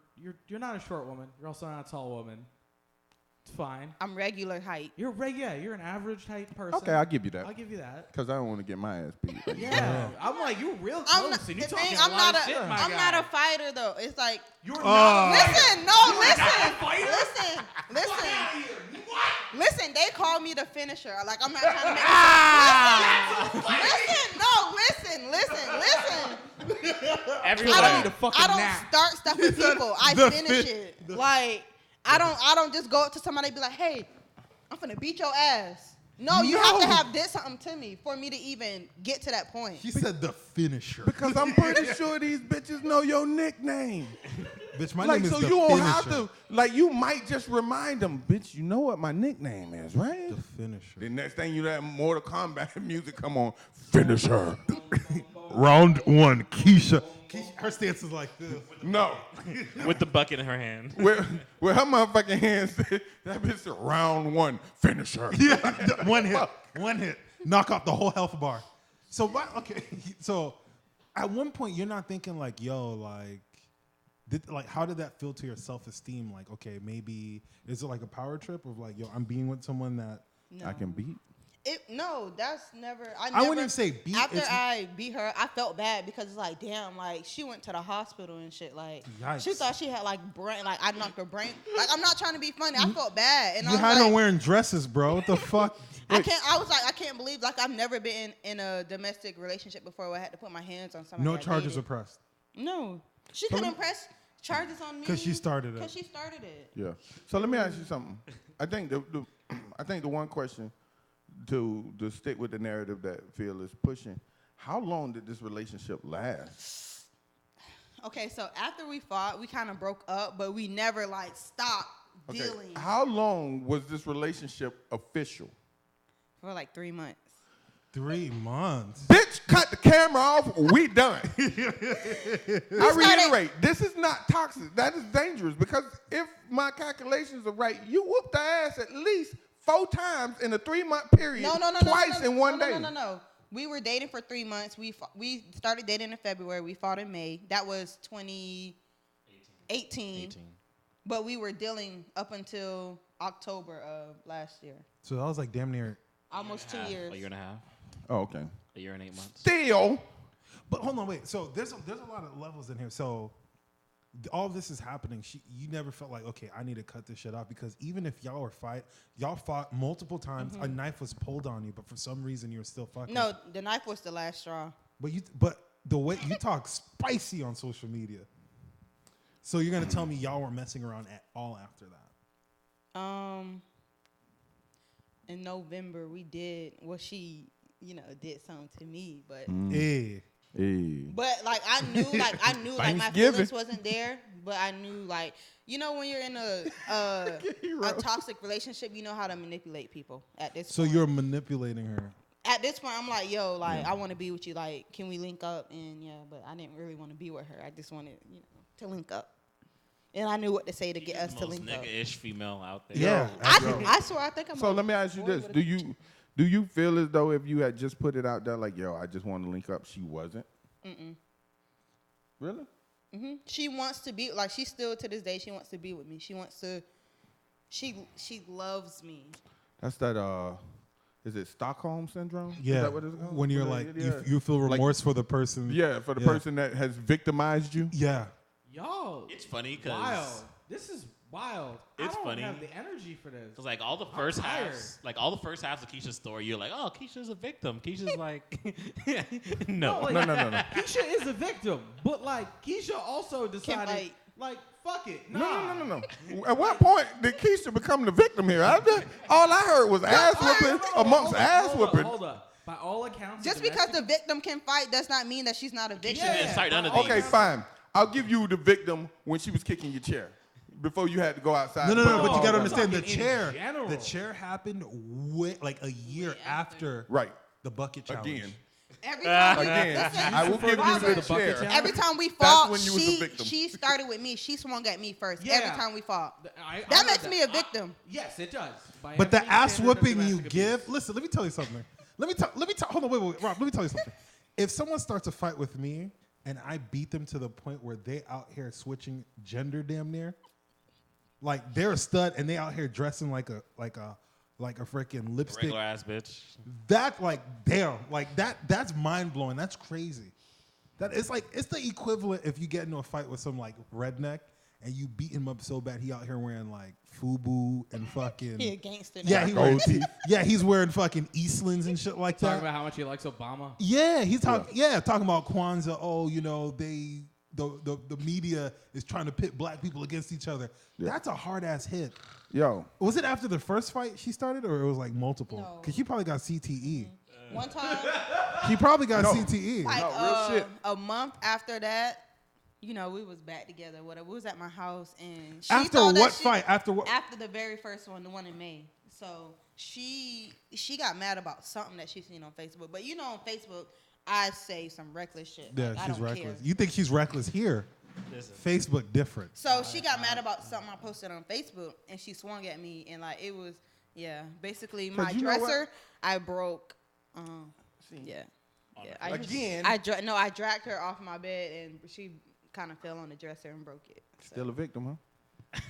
not a short woman. You're also not a tall woman. It's fine. I'm regular height. You're you're an average height person. Okay, I'll give you that. I'll give you that. Because I don't want to get my ass beat. Yeah. I'm like, you're real I'm close. not, and the you're thing, talking I'm a not lot a, of shit, my I'm guy. not a fighter though. It's like, You're not. listen, no, listen, fighter? listen, listen. Listen, they call me me the finisher. Like, I'm not trying to make listen. Everyone. I don't start stuff with people. I finish it. Like, I don't just go up to somebody and be like, hey, I'm finna beat your ass. No, you have to have did something to me for me to even get to that point. He said the finisher. Because I'm pretty sure these bitches know your nickname. Bitch, my Like, name is so the you don't finisher. have to, like, you might just remind them, bitch, you know what my nickname is, right? The finisher. The next thing you let Mortal Kombat music come on, finisher. Round 1, Keisha. Her stance is like this. No. With the bucket in her hand. With her motherfucking hands, that bitch said, round 1, finisher. Yeah, one hit. Knock out the whole health bar. So, so at one point, you're not thinking like, yo, like, how did that feel to your self-esteem? Like, okay, maybe, is it like a power trip of like, yo, I'm being with someone that I can beat. No, that's never. I wouldn't even say beat. After I beat her, I felt bad because it's like, damn, like she went to the hospital and shit. Like Yikes. she thought she had like brain, like I knocked her brain. Like I'm not trying to be funny. I felt bad, and you I had was her like, wearing dresses, bro. What the fuck? I can't believe like I've never been in a domestic relationship before where I had to put my hands on somebody. No I charges dated. are pressed. No, she couldn't press charges on me 'Cause she started it. Because she started it. Yeah. So let me ask you something. I think the one question to stick with the narrative that Phil is pushing, how long did this relationship last? Okay, so after we fought, we kind of broke up, but we never like stopped dealing How long was this relationship official? for like 3 months. 3 months. Bitch, cut the camera off. We done. I reiterate, this is not toxic. That is dangerous because if my calculations are right, you whooped the ass at least 4 times in a 3-month period. Twice in one day. No. We were dating for 3 months. We started dating in February. We fought in May. That was 2018. But we were dealing up until October of last year. So that was like damn near. Almost 2 years. A year and a half. Oh, okay. A year and 8 months. Still. But hold on, wait. So there's a lot of levels in here. So all of this is happening. You never felt like, okay, I need to cut this shit off because even if y'all fought multiple times. A knife was pulled on you, but for some reason you were still fucking. No, the knife was the last straw. But the way you talk spicy on social media. So you're gonna tell me y'all were messing around at all after that? In November we did. Well, she, did something to me, but. Hey. But like I knew like my feelings wasn't there, but I knew like when you're in a toxic relationship, you know how to manipulate people at this So point. you're manipulating her. At this point I'm like, yo, like I want to be with you, like can we link up? And but I didn't really want to be with her. I just wanted, to link up. And I knew what to say to get us to link up. Nigga-ish female out there. Yeah. I swear I think I'm So let me ask you this. Do you feel as though if you had just put it out there like, yo, I just want to link up, she wasn't? Really? Mm-hmm. She wants to be, like, she still to this day, she wants to be with me. She loves me. That's that, is it Stockholm Syndrome? Yeah. Is that what it's called? When you're like, you feel remorse for the person. Yeah, for the person that has victimized you. Yeah. Y'all, It's funny because wild. This is wild. It's I don't funny. have the energy for this. Because all the first tired. halves of Keisha's story, you're like, oh, Keisha's a victim. Keisha's like, no. like, No. Keisha is a victim, but like Keisha also decided, like, fuck it. Nah. No. At what point did Keisha become the victim here? All I heard was ass whooping amongst ass whooping. Hold up. By all accounts, Just because the victim can fight does not mean that she's not a victim. Keisha didn't start none of these. Okay, fine. I'll give you the victim when she was kicking your chair before you had to go outside. No. But you gotta I'm understand the talking in chair. general. The chair happened like a year after Right. the bucket challenge. Again. Every time I will give you the bucket chair. challenge? Every time we That's fought, when you was the victim. she started with me. She swung at me first. Yeah. Every time we fought. I That know makes me a victim. Yes, it does. By But the every ass standard of whooping you domestic give. abuse. Listen, let me tell you something. Let me tell. Hold on, wait, Rob. Let me tell you something. If someone starts a fight with me and I beat them to the point where they out here switching gender, damn near, like they're a stud and they out here dressing like a freaking lipstick. Regular ass bitch. That like damn, like that's mind blowing. That's crazy. That it's the equivalent if you get into a fight with some like redneck and you beat him up so bad he out here wearing like FUBU and fucking He a gangster now. yeah, he's wearing fucking Eastlands and shit like Talking that. about how much he likes Obama. Yeah, he's talking talking about Kwanzaa. Oh, you know, the media is trying to pit black people against each other. Yeah. That's a hard ass hit. Yo, Was it after the first fight she started, or it was like multiple? No. Because she probably got CTE. One time, She probably got No. CTE. like real shit. a month after that, you know, we was back together. Whatever. We was at my house, and she After thought that what she- fight? After what? After the very first one, the one in May. So she got mad about something that she seen on Facebook. But you know, on Facebook, I say some reckless shit. Yeah, Like, I she's don't reckless. care. You think she's reckless here? Listen. Facebook different. So she got mad about something I posted on Facebook, and she swung at me, and like it was, basically my 'Cause you know what? dresser I broke. Yeah. I Again. I dragged her off my bed, and she kind of fell on the dresser and broke it. So. still a victim,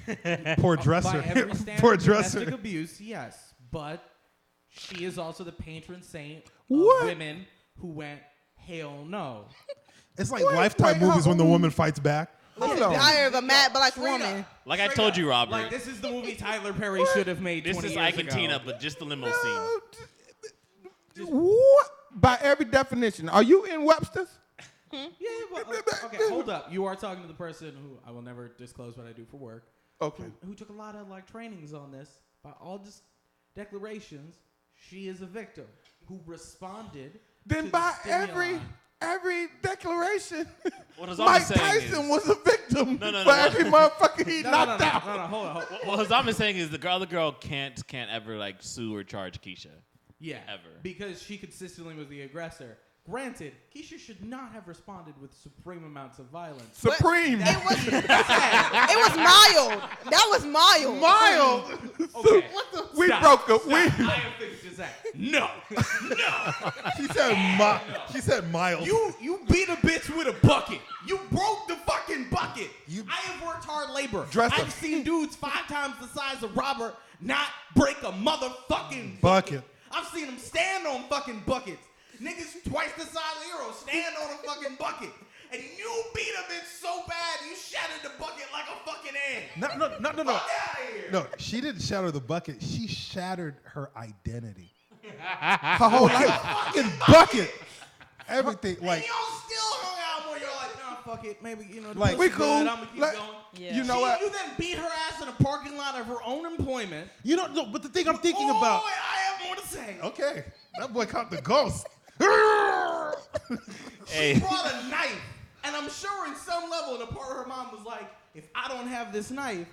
huh? Poor dresser. By every standard Poor of domestic dresser. abuse, yes. But she is also the patron saint of What? women who went, hell no. It's like Wait, Lifetime wait, movies when the hold on. woman fights back. Hold on. Diary of a mad black Straight woman. up. Like I Straight told up. you, Robert. Like, this is the movie Tyler Perry should have made This 20 is years Ike and ago. Tina, but just the limo scene. What? By every definition, are you in Webster's? Yeah, but, okay, hold up. You are talking to the person who I will never disclose what I do for work. Okay. Who took a lot of like trainings on this. By all just declarations, she is a victim who responded. Then to by the stimuli. every declaration, What Azzam Mike is saying Tyson is- was a victim No, for every motherfucker he No, knocked out. hold on. What Azzam is saying is the other girl can't ever like sue or charge Keisha. Yeah, Ever. because she consistently was the aggressor. Granted, Keisha should not have responded with supreme amounts of violence. Supreme. It was mild. That was mild. Mild. Okay, We stop, broke up. stop. I am finished to say no. She said mild. You beat a bitch with a bucket. You broke the fucking bucket. You- I have worked hard labor. Dresser. I've seen dudes 5 times the size of Robert not break a motherfucking Bucket. I've seen them stand on fucking buckets. Niggas twice the size of Hero stand on a fucking bucket. And you beat a bitch so bad you shattered the bucket like a fucking egg. No. Fuck outta here. No, she didn't shatter the bucket. She shattered her identity. Her whole life. Fucking bucket. Everything. And Like, y'all still hung out more. You're like, nah, fuck it. Maybe, the Like, we pussy's cool. good. I'm gonna keep Like, going. Yeah. You know what? You then beat her ass in a parking lot of her own employment. you know, no, but the thing I'm thinking about. I have more to say. Okay, that boy caught the ghost. Hey. She brought a knife, and I'm sure in some level, the part of her mom was like, if I don't have this knife,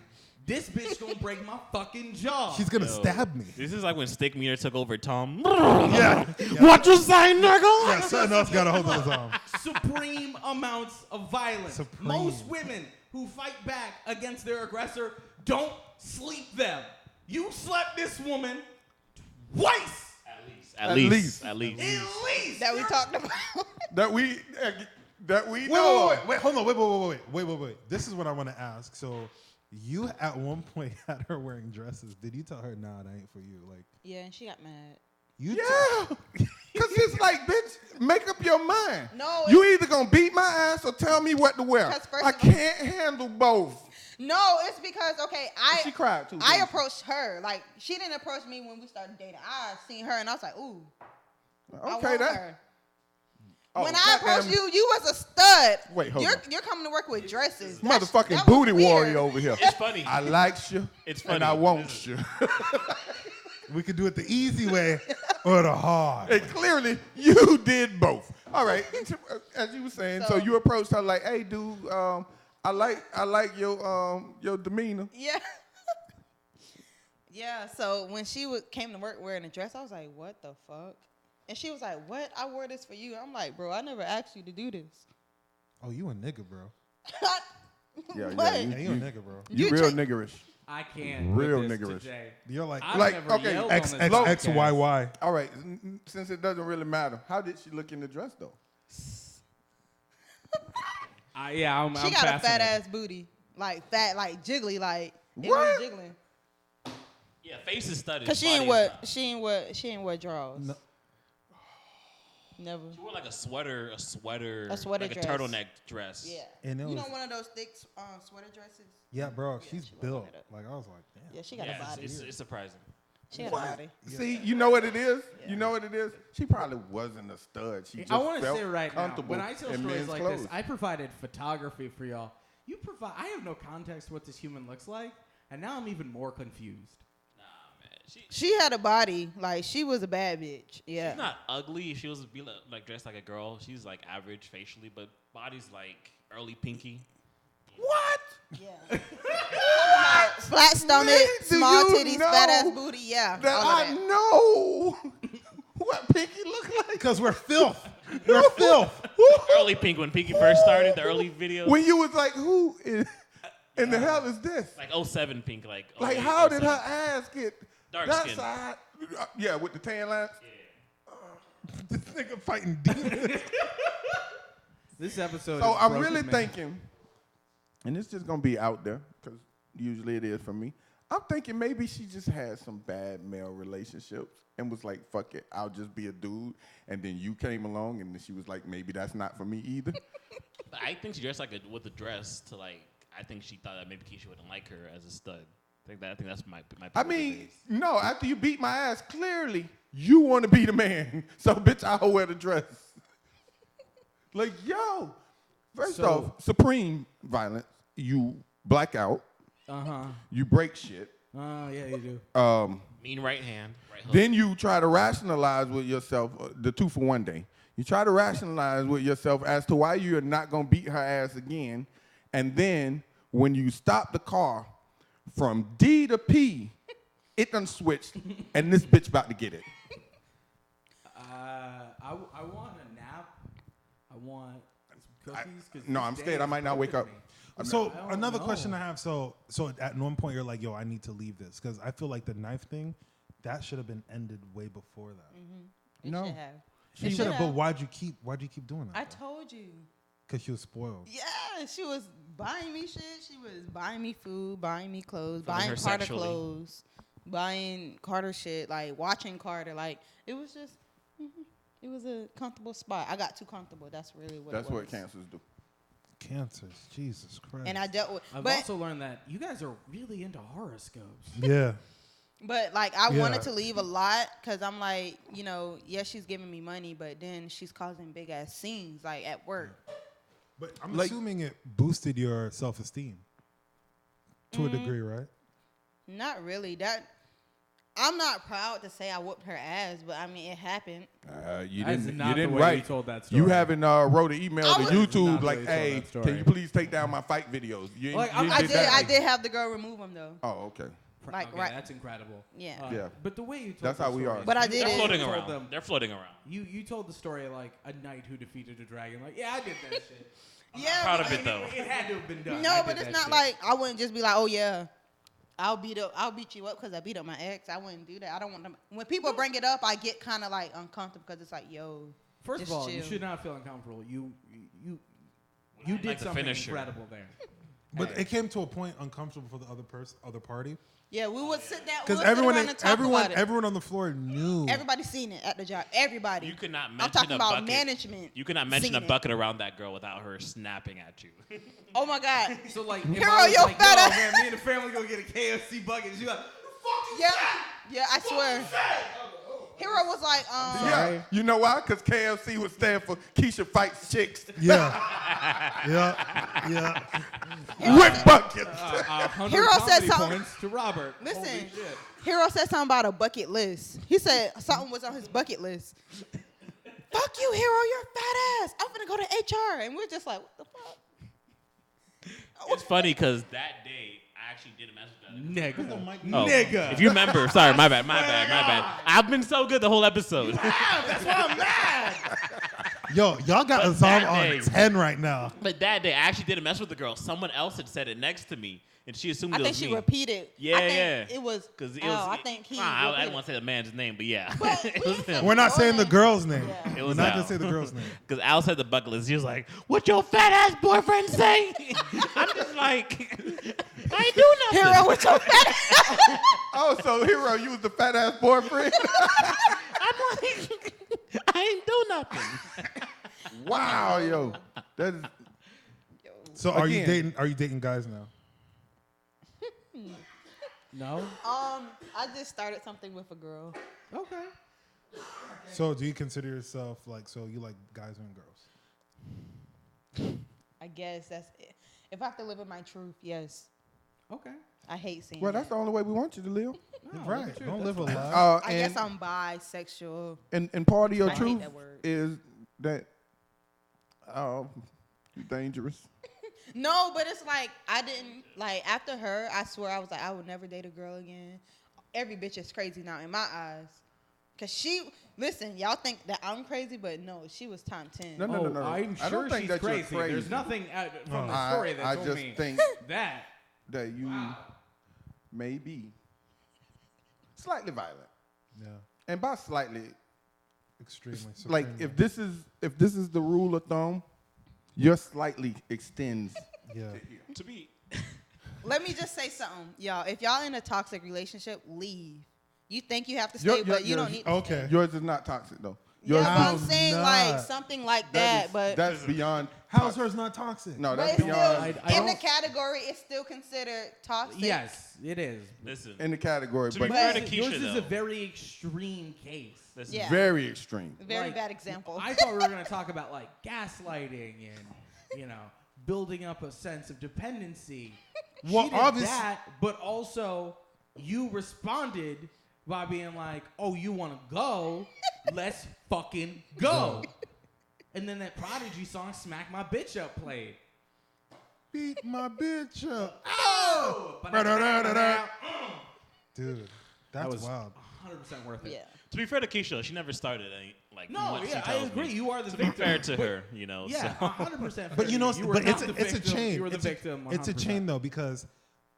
this bitch gonna break my fucking jaw. She's gonna Yo. stab me. This is like when Stick Meter took over Tom. Yeah. What you say, nigga? Yeah, something else got a hold of his arm. Supreme amounts of violence. Supreme. Most women who fight back against their aggressor don't sleep them. You slept this woman twice. At At least. least. At least. That we talked about. That we Wait, know. hold on, wait. This is what I want to ask. So, you at one point had her wearing dresses. Did you tell her, nah, that ain't for you? Like, Yeah, and she got mad. you Yeah. Cause it's like, bitch, make up your mind. No, You either gonna beat my ass or tell me what to wear. 'Cause first I of all- can't handle both. No, it's because She cried too. I didn't approached her. Like she didn't approach me when we started dating. I seen her and I was like, ooh, she? I Okay, want that. her. Oh, When I approached goddamn you was a stud. Wait, hold you're on. you're coming to work with dresses. Motherfucking that was booty weird. warrior over here. It's funny. I likes you. It's And funny. I want you. We could do it the easy way or the hard. And clearly, you did both. All right. As you were saying, so So- you approached her like, "Hey, dude, I like your demeanor." Yeah. Yeah. So when she came to work wearing a dress, I was like, what the fuck? And she was like, what? I wore this for you. I'm like, bro, I never asked you to do this. Oh, you a nigga, bro. Yeah, What? yeah. Yeah, you a nigga, bro. You You real tra- niggerish. I can't. Real with this niggerish. today. You're like I've Like, never okay, yelled X on X this X podcast. Y Y. All right. Since it doesn't really matter, how did she look in the dress though? Yeah, I'm She got a fat fascinated. ass booty, like fat, like jiggly, like it What? was jiggling. Yeah, face is studded. Cause she body ain't is what not. she ain't what drawers. No. Never. She wore like a sweater, A sweater like dress. a turtleneck dress. Yeah. And it You know was- one of those thick sweater dresses? Yeah, bro, she's she built. loaded up. Like I was like, damn. Yeah, she got a Yeah, body. it's surprising. She got a body. See, you know what it is? You know what it is? She probably wasn't a stud. She just I want to felt say right now, comfortable when I tell in stories men's like clothes. this, I provided photography for y'all. I have no context what this human looks like, and now I'm even more confused. Nah, man. She had a body. Like, she was a bad bitch. Yeah. She's not ugly. She was like dressed like a girl. She's like average facially, but body's like early Pinky. What? Yeah. Flat stomach, Man, do small you titties, know fat ass booty. Yeah. That all of I know what Pinky look like. Because we're filth. We're filth. Early Pink when Pinky first started, the early videos. When you was like, who in the hell is this? Like 07 Pink, like Like, 08, how did 07. her ass get Dark that skin. side? Yeah, with the tan lines. This nigga fighting demons. This episode. So is I'm broken, really man. thinking, and it's just gonna be out there because usually it is for me. I'm thinking maybe she just had some bad male relationships and was like, "Fuck it, I'll just be a dude." And then you came along, and then she was like, "Maybe that's not for me either." But I think she dressed like with a dress to like. I think she thought that maybe Keisha wouldn't like her as a stud. I think that's my. I mean, no. After you beat my ass, clearly you want to be the man. So, bitch, I'll wear the dress. Like, yo. First off, supreme violence. You black out. You break shit. Oh, yeah, you do. mean right hand, right hook. Then you try to rationalize with yourself the 2 for 1 day. You try to rationalize with yourself as to why you're not going to beat her ass again. And then when you stop the car from D to P, it done switched, and this bitch about to get it. I want a nap. I want some cookies. 'Cause No, this I'm day scared I is might not wake up. broken me. So I don't another know. question I have. So at one point you're like, yo, I need to leave this because I feel like the knife thing, that should have been ended way before that. It No. should have. She should have. But why'd you keep doing that? I told you. Because she was spoiled. Yeah, she was buying me shit. She was buying me food, buying me clothes, Fucking buying her Carter sexually. clothes, buying Carter shit, like watching Carter. Like, it was just, it was a comfortable spot. I got too comfortable. That's really what That's it was. what cancers do. Cancers, Jesus Christ. And I dealt with, I've but also learned that you guys are really into horoscopes. Yeah. But I Yeah. wanted to leave a lot because I'm like, yes, she's giving me money, but then she's causing big ass scenes like at work. But I'm Like- assuming it boosted your self-esteem to a degree, right? Not really. I'm not proud to say I whooped her ass, but I mean it happened. You That is didn't. not You the didn't way write. you told that You story. haven't wrote an email to was- YouTube Not like, the way you "Hey, told that story. can you please take down my fight videos?" You, Like, you I did did. that? I did have the girl remove them though. Oh, okay. Like, Okay, right- that's incredible. Yeah. Yeah. But the way you told That's the how we story are. is But I you did They're it. floating told around. them- They're floating around. You told the story like a knight who defeated a dragon. Like, yeah, I did that shit. Yeah. Proud but- of it though. It had to have been done. No, I but did it's that not shit. like I wouldn't just be like, oh yeah, I'll beat you up because I beat up my ex. I wouldn't do that. I don't want them. When people bring it up, I get kind of like uncomfortable because it's like, yo. First of just all, you chill. should not feel uncomfortable. You Like did the something finisher. incredible there. But it came to a point uncomfortable for the other party Yeah, we would sit down. because we would sit around and talk about it. everyone on the floor knew. Everybody seen it at the job. Everybody. You could not I'm mention talking a about bucket. management. You could not mention a seen it. bucket around that girl without her snapping at you. Oh my God. So like, if Hero, I was yo, like, fat yo, ass. man, me and the family go get a KFC bucket. She's like, Yeah. Yeah, I swear. Hero was like, Yeah, you know why? Because KFC would stand for Keisha Fights Chicks Yeah. Yeah. with buckets. 100 Hero said comedy something. points to Robert. listen, Holy shit. Hero said something about a bucket list. He said something was on his bucket list. Fuck you, Hero, you're a fat ass. I'm gonna go to HR. And we're just like, what the fuck? It's funny because that day I actually did a message with that. Nigga. Oh, Nigga. if you remember, sorry, my bad. I've been so good the whole episode. That's why I'm mad. Yo, y'all got But Azzam that on day- 10 right now. But that day I actually did a mess with the girl. Someone else had said it next to me, and she assumed I it think was she me. repeated. Yeah, I think yeah. It was. Because it was. I think he. I repeated. didn't want to say the man's name, but yeah, But it was him. We're not saying the girl's name. Yeah. It We're was not Al. going to say the girl's name. Because Al said the bucket list. He was like, "What your fat ass boyfriend say?" I'm just like, I ain't do nothing. Hero with your fat ass. Oh, so Hero, you was the fat ass boyfriend? I'm like, I ain't do nothing. Wow, yo. That is, So are you Again. dating guys now? No. I just started something with a girl. Okay. So do you consider yourself like, so you like guys and girls? I guess that's it. If I have to live in my truth, yes. Okay. I hate seeing well, that. that's the only way we want you to live. No, Right. look at you. Don't That's live a fine. lie. I guess I'm bisexual. And part of your I hate truth that word. is that you're dangerous. No, but it's like I didn't like after her. I swear I was like I would never date a girl again. Every bitch is crazy now in my eyes. Cause listen, y'all think that I'm crazy, but no, she was time 10. No, no, no, no. I'm I don't sure think she's that you're crazy. crazy. There's nothing from the story that I told just me think that. that you may be slightly violent. Yeah. And by slightly, Extremely. like supremely. if this is the rule of thumb, your slightly extends. Yeah. To be Let me just say something, y'all. If y'all in a toxic relationship, leave. You think you have to stay, but you don't need to Okay. stay. Yours is not toxic though. Yeah, Yours but How I'm saying not? like something like that, but that's beyond. How's toxic. hers not toxic? No, but that's it's beyond still I in the don't- category. It's still considered toxic. Yes, it is. listen. in the category, To be but fair But to yours Keisha, is though. a very extreme case. Listen, Yeah. very extreme. Very Like, bad example. I thought we were going to talk about like gaslighting and building up a sense of dependency. Well, she did obvious- that, but also you responded by being like, "Oh, you want to go? Let's fucking go." And then that Prodigy song "Smack My Bitch Up" played. Beat my bitch up. Oh, Dude, That that's was wild. 100% worth it. yeah. to be fair to Keisha, she never started any like. No, what she yeah, I tells agree. me. You are the To victim. be fair to But- her, Yeah, So. 100%. But you know, were but not it's the a victim, chain. You were the It's a- victim. It's a 100%. chain though, because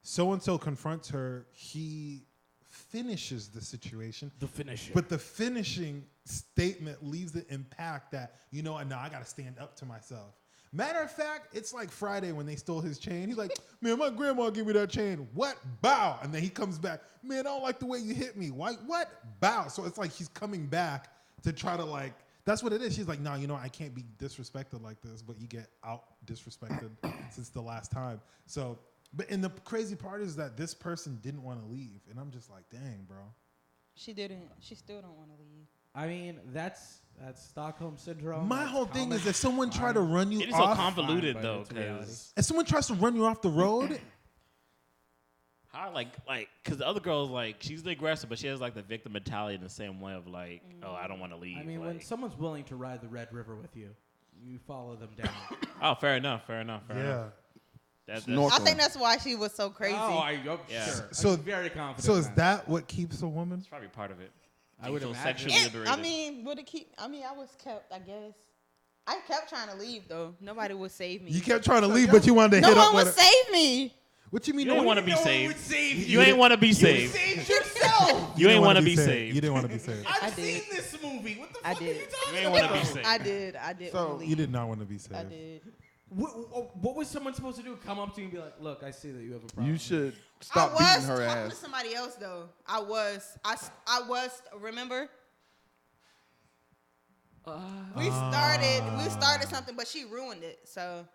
so and so confronts her. He finishes the situation, The finisher. but the finishing statement leaves the impact that now I got to stand up to myself. Matter of fact, it's like Friday when they stole his chain. He's like, "Man, my grandma gave me that chain. What? Bow." And then he comes back. "Man, I don't like the way you hit me. Why? What? Bow." So it's like he's coming back to try to like. That's what it is. She's like, "No, I can't be disrespected like this." But you get out disrespected since the last time. So, and the crazy part is that this person didn't want to leave, and I'm just like, "Dang, bro." She didn't. She still don't want to leave. I mean, that's Stockholm syndrome. My That's whole thing common. is if someone try to run you It is so off, convoluted Fine, though, but it's reality. because if someone tries to run you off the road, how because the other girl's like she's the aggressor, but she has like the victim mentality in the same way of like, oh, I don't want to leave. I mean, like, when someone's willing to ride the Red River with you, you follow them down. oh, fair enough. yeah. That's North- I think that's why she was so crazy. Yeah. Sure. So- I'm very confident. So in is that what keeps a woman? It's probably part of it. I would Feel imagine. sexually I liberated. mean, would it keep? I mean, I was kept. I guess I kept trying to leave though. Nobody would save me. You kept trying to leave, but you wanted to no hit up one would with her. save me. What you mean? You didn't want to be No one saved. would save you. You ain't want to be You saved. saved yourself. You ain't didn't want wanna to be saved. You didn't want to be saved. I've I seen did. this movie. What the I fuck are did. you talking You ain't about? want to be saved. I did. I did. So, wanna leave. You did not want to be saved. I did. What was someone supposed to do? Come up to you and be like, "Look, I see that you have a problem." you should I stop was beating her talking to ass. somebody else though. I was. Remember? We started something, but she ruined it. So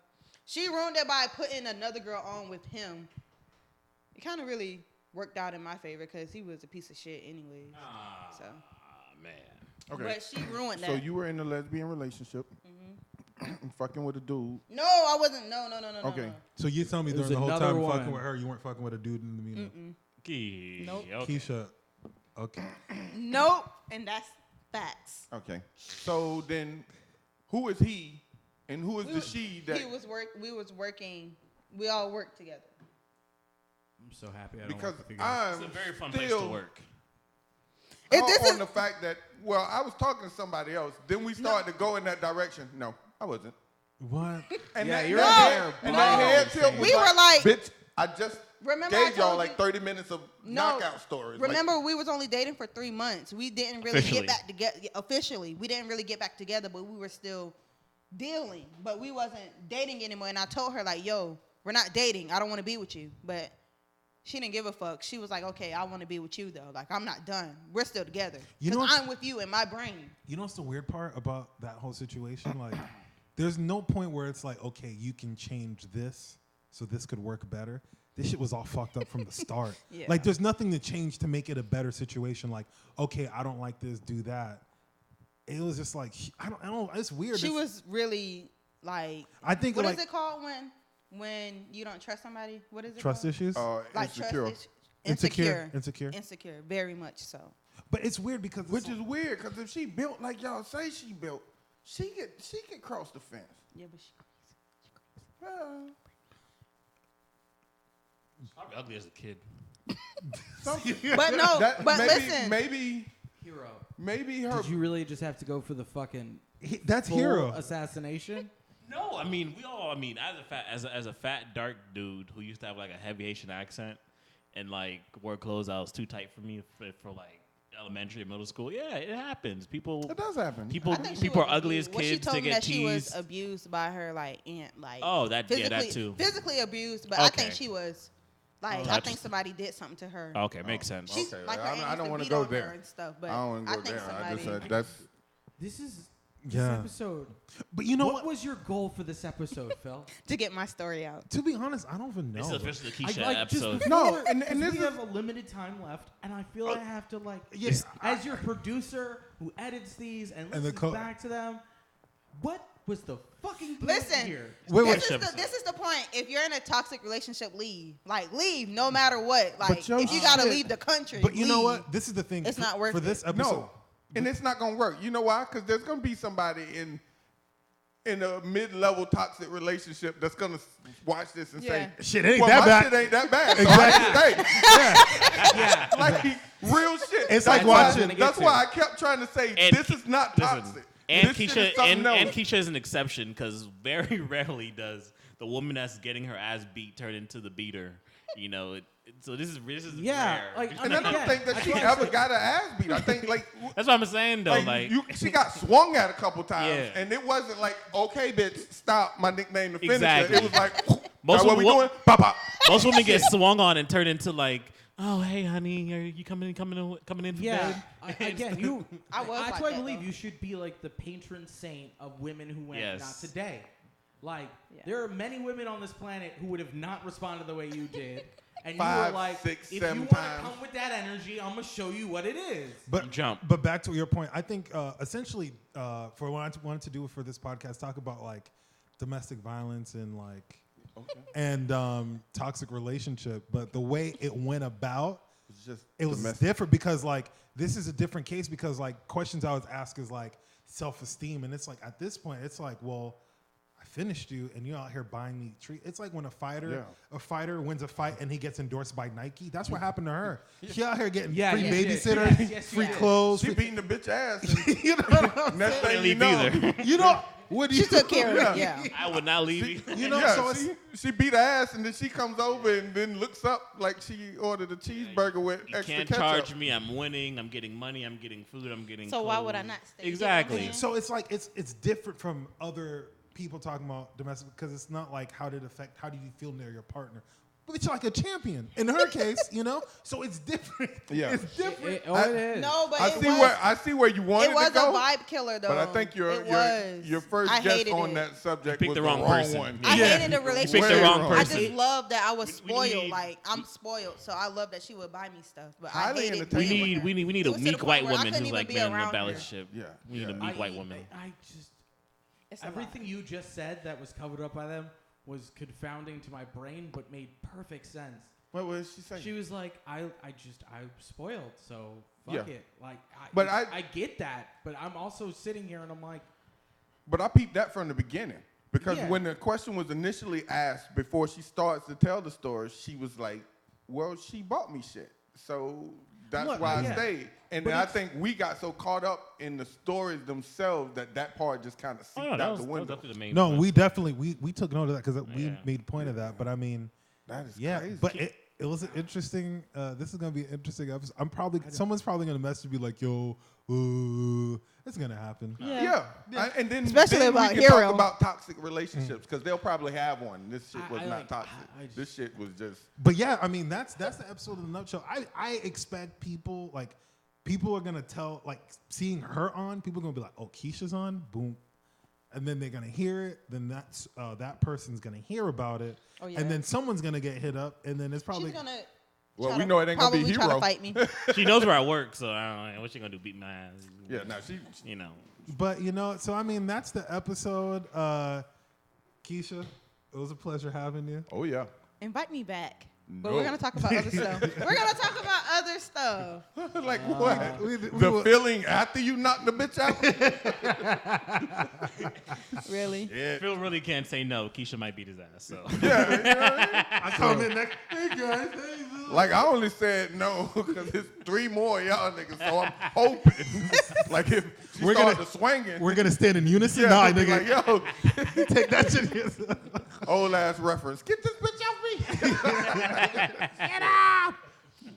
she ruined it by putting another girl on with him. It kind of really worked out in my favor because he was a piece of shit anyway. So, man. Okay. but she ruined that. So you were in a lesbian relationship, fucking with a dude. No, I wasn't. No. Okay. No. So you tell me It was during the whole another time woman. fucking with her, you weren't fucking with a dude in the meantime. Nope. Okay. Keisha. Okay. Nope. And that's facts. Okay. So then, who is he, and who is the she that? We was working. We all worked together. I'm so happy. I don't Because work with you guys. I'm It's a very fun place to work. If caught this on is- the fact that I was talking to somebody else. Then we started to go in that direction. No, I wasn't. What? And Yeah, that, you're that there head, and blind that head and tilt saying- was We were like- bitch, I just Remember I gave y'all told like you- 30 minutes of knockout stories. Like, Remember, we was only dating for 3 months. We didn't really Officially. get back together. Officially, we didn't really get back together, but we were still dealing. But we wasn't dating anymore. And I told her like, "Yo, we're not dating. I don't want to be with you." But She didn't give a fuck. She was like, okay, I want to be with you, though. Like, I'm not done. We're still together. You know Because what's- I'm with you in my brain. You know what's the weird part about that whole situation? Like, there's no point where it's like, okay, you can change this so this could work better. This shit was all fucked up from the start. Yeah. Like, there's nothing to change to make it a better situation. Like, okay, I don't like this, do that. It was just like, I don't. It's weird. She It's- was really, like, I think what like is it called when you don't trust somebody? What is it trust called? issues. Like Insecure. trust insecure. Insecure. Insecure, very much so. But it's weird because it's Which is weird, because if she built like y'all say she built, she could cross the fence. Yeah, but she Well, Probably ugly as a kid. But no, that- but maybe, listen. Hero. maybe her. Did you really just have to go for the fucking that's full hero. assassination? No, I mean as a fat dark dude who used to have like a heavy Haitian accent and like wore clothes that was too tight for me for like elementary and middle school. Yeah, it happens. People It does happen. people I think she people was are ugly as abused. Well, she kids. told They me get that she was teased. abused by her like aunt, like Oh, that too. physically abused. But I think Okay. she was like I That's- think somebody did something to her. Okay, makes sense. She's Okay, like her I aunt don't used to wanna beat go on her there. and stuff. But I don't want to go think there. I somebody. just that's This Yeah. episode. But you know what what? was your goal for this episode, Phil? to get my story out. To be honest, I don't even know. This is but- officially the Keisha Just episode. before, No, and 'cause this we is- have a limited time left, and I feel I have to like, Yes, as your producer who edits these and And the listens co- back to them, what was the fucking point Listen, here? Wait, wait. this is the point. If you're in a toxic relationship, leave. Like leave, no matter what. Like yo, if you gotta shit. leave the country, But you know leave. what? This is the thing. It's not worth for this it. episode. no, and it's not gonna work. You know why? Because there's gonna be somebody in a mid-level toxic relationship that's gonna watch this and Yeah. say, Shit ain't well, that my bad. shit ain't that bad. So I can stay. Yeah, Like real shit. It's That's like why- watching- That's why I kept trying to say And this is not listen, toxic. And This shit Keisha is something and else. Keisha is an exception because very rarely does the woman that's getting her ass beat turn into the beater. You know, so this is Yeah, rare. like, And I don't Yeah, think that I she tried to ever say- got her ass beat. I think like That's what I'm saying though. Like, she got swung at a couple times, Yeah. and it wasn't like, okay, bitch, stop. My nickname to finish Exactly. it. It was like, Most what we wo- doing? Pop, pop. most women get swung on and turn into like, oh hey honey, are you coming in for yeah. bed? Again, you. I was That's like why I that, believe though. you should be like the patron saint of women who went Yes. not today. Like Yeah. there are many women on this planet who would have not responded the way you did, and you 5, were like, 6, if 7 you want to times. come with that energy, I'm gonna show you what it is. But Jump. But back to your point, I think essentially for what I wanted to do for this podcast, talk about like domestic violence and like and toxic relationship. But the way it went about, It's just it was domestic. different because like this is a different case because like questions I was asked is like self-esteem, and it's like at this point it's like, well, I finished you and you're out here buying me treat. It's like when a fighter wins a fight and he gets endorsed by Nike. That's what happened to her. She out here getting Yeah, free you did. babysitter, Yes, free you did. clothes. She free, beating the bitch ass. And you know what I'm next saying? thing you leave know, either. You know what do you She took care of it. Yeah. Yeah. I would not leave you. You know, yeah, so it's, she beat her ass, and then she comes over and then looks up like she ordered a cheeseburger with You extra can't ketchup. charge me. I'm winning. I'm getting money. I'm getting food. I'm getting. So why would I clothes. not stay? Exactly. so it's like it's different from other people talking about domestic because it's not like how did it affect how do you feel near your partner. But it's like a champion in her case, you know. So it's different. Yeah. It's different. It is. No, but I see where you wanted it was to go. a vibe killer though. But I think your first I guest hated on it. that subject picked was the wrong person. one. I Yeah. hated the You relationship. picked the wrong I person. just love that I was We spoiled. need- Like I'm spoiled, so I love that she would buy me stuff. But Highly I hated entertaining. being with her. we need It a was to the meek point white where I woman couldn't who's even like be been in a around her. relationship. Yeah. We need a meek white woman. I just It's a everything lot. you just said that was covered up by them was confounding to my brain, but made perfect sense. What was she saying? She was like, I'm spoiled, so fuck Yeah. it. Like, But I get that, but I'm also sitting here and I'm like, But I peeped that from the beginning because Yeah. when the question was initially asked before she starts to tell the story, she was like, "Well, she bought me shit, so that's Look, why yeah. I stayed." And But I it's- think we got so caught up in the stories themselves that part just kind of seeped Oh, no, that out was, the that was window. definitely the main. No, point. we definitely we took note of that because we Yeah. made a point of that. But I mean, That is yeah, crazy. but it, It was an interesting. This is gonna be an interesting episode. Someone's probably gonna message me like, "Yo, it's gonna happen." Yeah. And then Especially then about we can Hero. talk about toxic relationships because they'll probably have one. This shit was not toxic. This shit was just. But yeah, I mean that's the episode in a nutshell. I expect people are gonna tell seeing her on. People are gonna be like, "Oh, Keisha's on." Boom. And then they're gonna hear it. Then that person's gonna hear about it, and then someone's gonna get hit up, and then it's probably. She's gonna. Well, we know it ain't gonna be probably try Hero. to fight me. She knows where I work, so I don't know what she gonna do. Beat my ass. Yeah, no, she. You know. But so I mean that's the episode. Keisha, it was a pleasure having you. Oh yeah. Invite me back. But No. we're gonna talk about other stuff. We're gonna talk about other stuff. Like what? The feeling after you knock the bitch out? Really? Yeah. Phil really can't say no. Keisha might beat his ass. So. Yeah, you know what I mean? I come in next. Hey guys, hey. Like I only said no because there's 3 more y'all niggas, so I'm hoping. Like if she We're started gonna- swinging, We're gonna stand in unison. yeah, Nah, I'll be nigga, like, yo, take that shit. old ass reference. Get this bitch off me.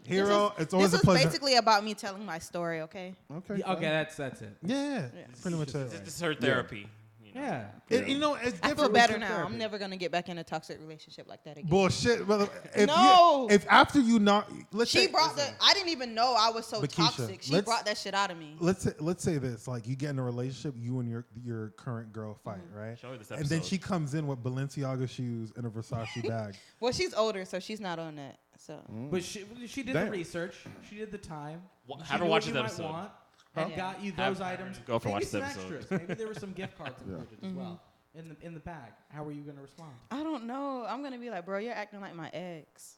Hero, it's always This a was pleasure. basically about me telling my story. Okay. Okay. Yeah, okay, that's it. Yeah, pretty much it. This is her therapy. You know? Yeah. It's I different feel with better group now. therapy. I'm never gonna get back in a toxic relationship like that again. Bullshit, brother. No. If after you not, let's She say, brought the. I didn't even know I was so But Keisha, toxic. She let's- brought that shit out of me. let's say this, like you get in a relationship, you and your current girl fight, right? Show her this And then episode. she comes in with Balenciaga shoes and a Versace bag. Well, she's older, so she's not on that. So But she did Damn. the research. She did the time. Have She her knew watch what you this might episode. want and got you Have those items. go for Maybe watch some this episode. extras. Maybe there were some gift cards included as well in the bag. How were you going to respond? I don't know. I'm gonna be like, bro, you're acting like my ex.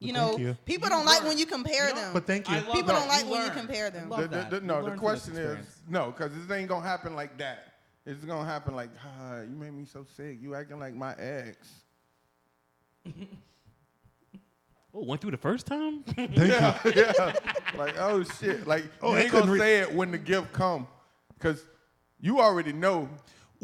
You Well, know, thank you. people You don't like learn. when you compare You know, them. But thank you. I love People that. don't like You when you learn. compare them. I love that. No, You the learn from question this is experience. no, because this ain't gonna happen like that. It's gonna happen like, you made me so sick. You acting like my ex. Oh, went through the first time? Yeah. Like, oh shit. Like, Oh, you I ain't couldn't gonna say it when the gift come, because you already know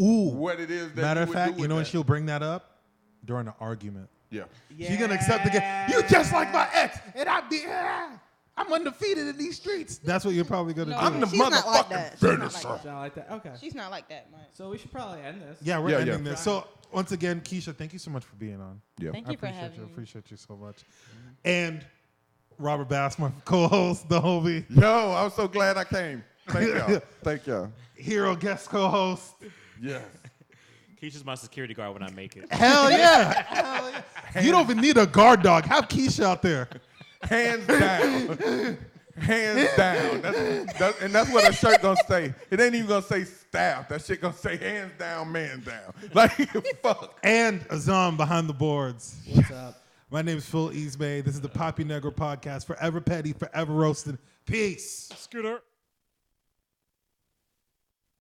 Ooh. what it is that Matter you of would fact, do you with know when that. she'll bring that up during an argument. Yeah. She gonna accept the game. You just like my ex, and I'm undefeated in these streets. That's what you're probably gonna No, do. I'm the she's not like motherfucking that. She's not like finisher. that. Sound like that? Okay. She's not like that, man. So we should probably end this. Yeah, we're Yeah, ending yeah. this. So once again, Keisha, thank you so much for being on. Yeah. Thank I you for appreciate having you. me. Appreciate you so much. And Robert Bass, my co-host, the homie, Yo, I'm so glad I came. Thank y'all. Thank y'all. hero guest co-host. Yes. Keisha's my security guard when I make it. Hell yeah. Hell yeah. You don't even need a guard dog. Have Keisha out there. Hands down. Hands down. And that's what a shirt gonna say. It ain't even gonna say staff. That shit gonna say hands down, man down. Like, fuck. And Azzam behind the boards. What's up? My name is Phil Eastbay. This is the Poppy Negro Podcast. Forever petty, forever roasted. Peace. Scooter.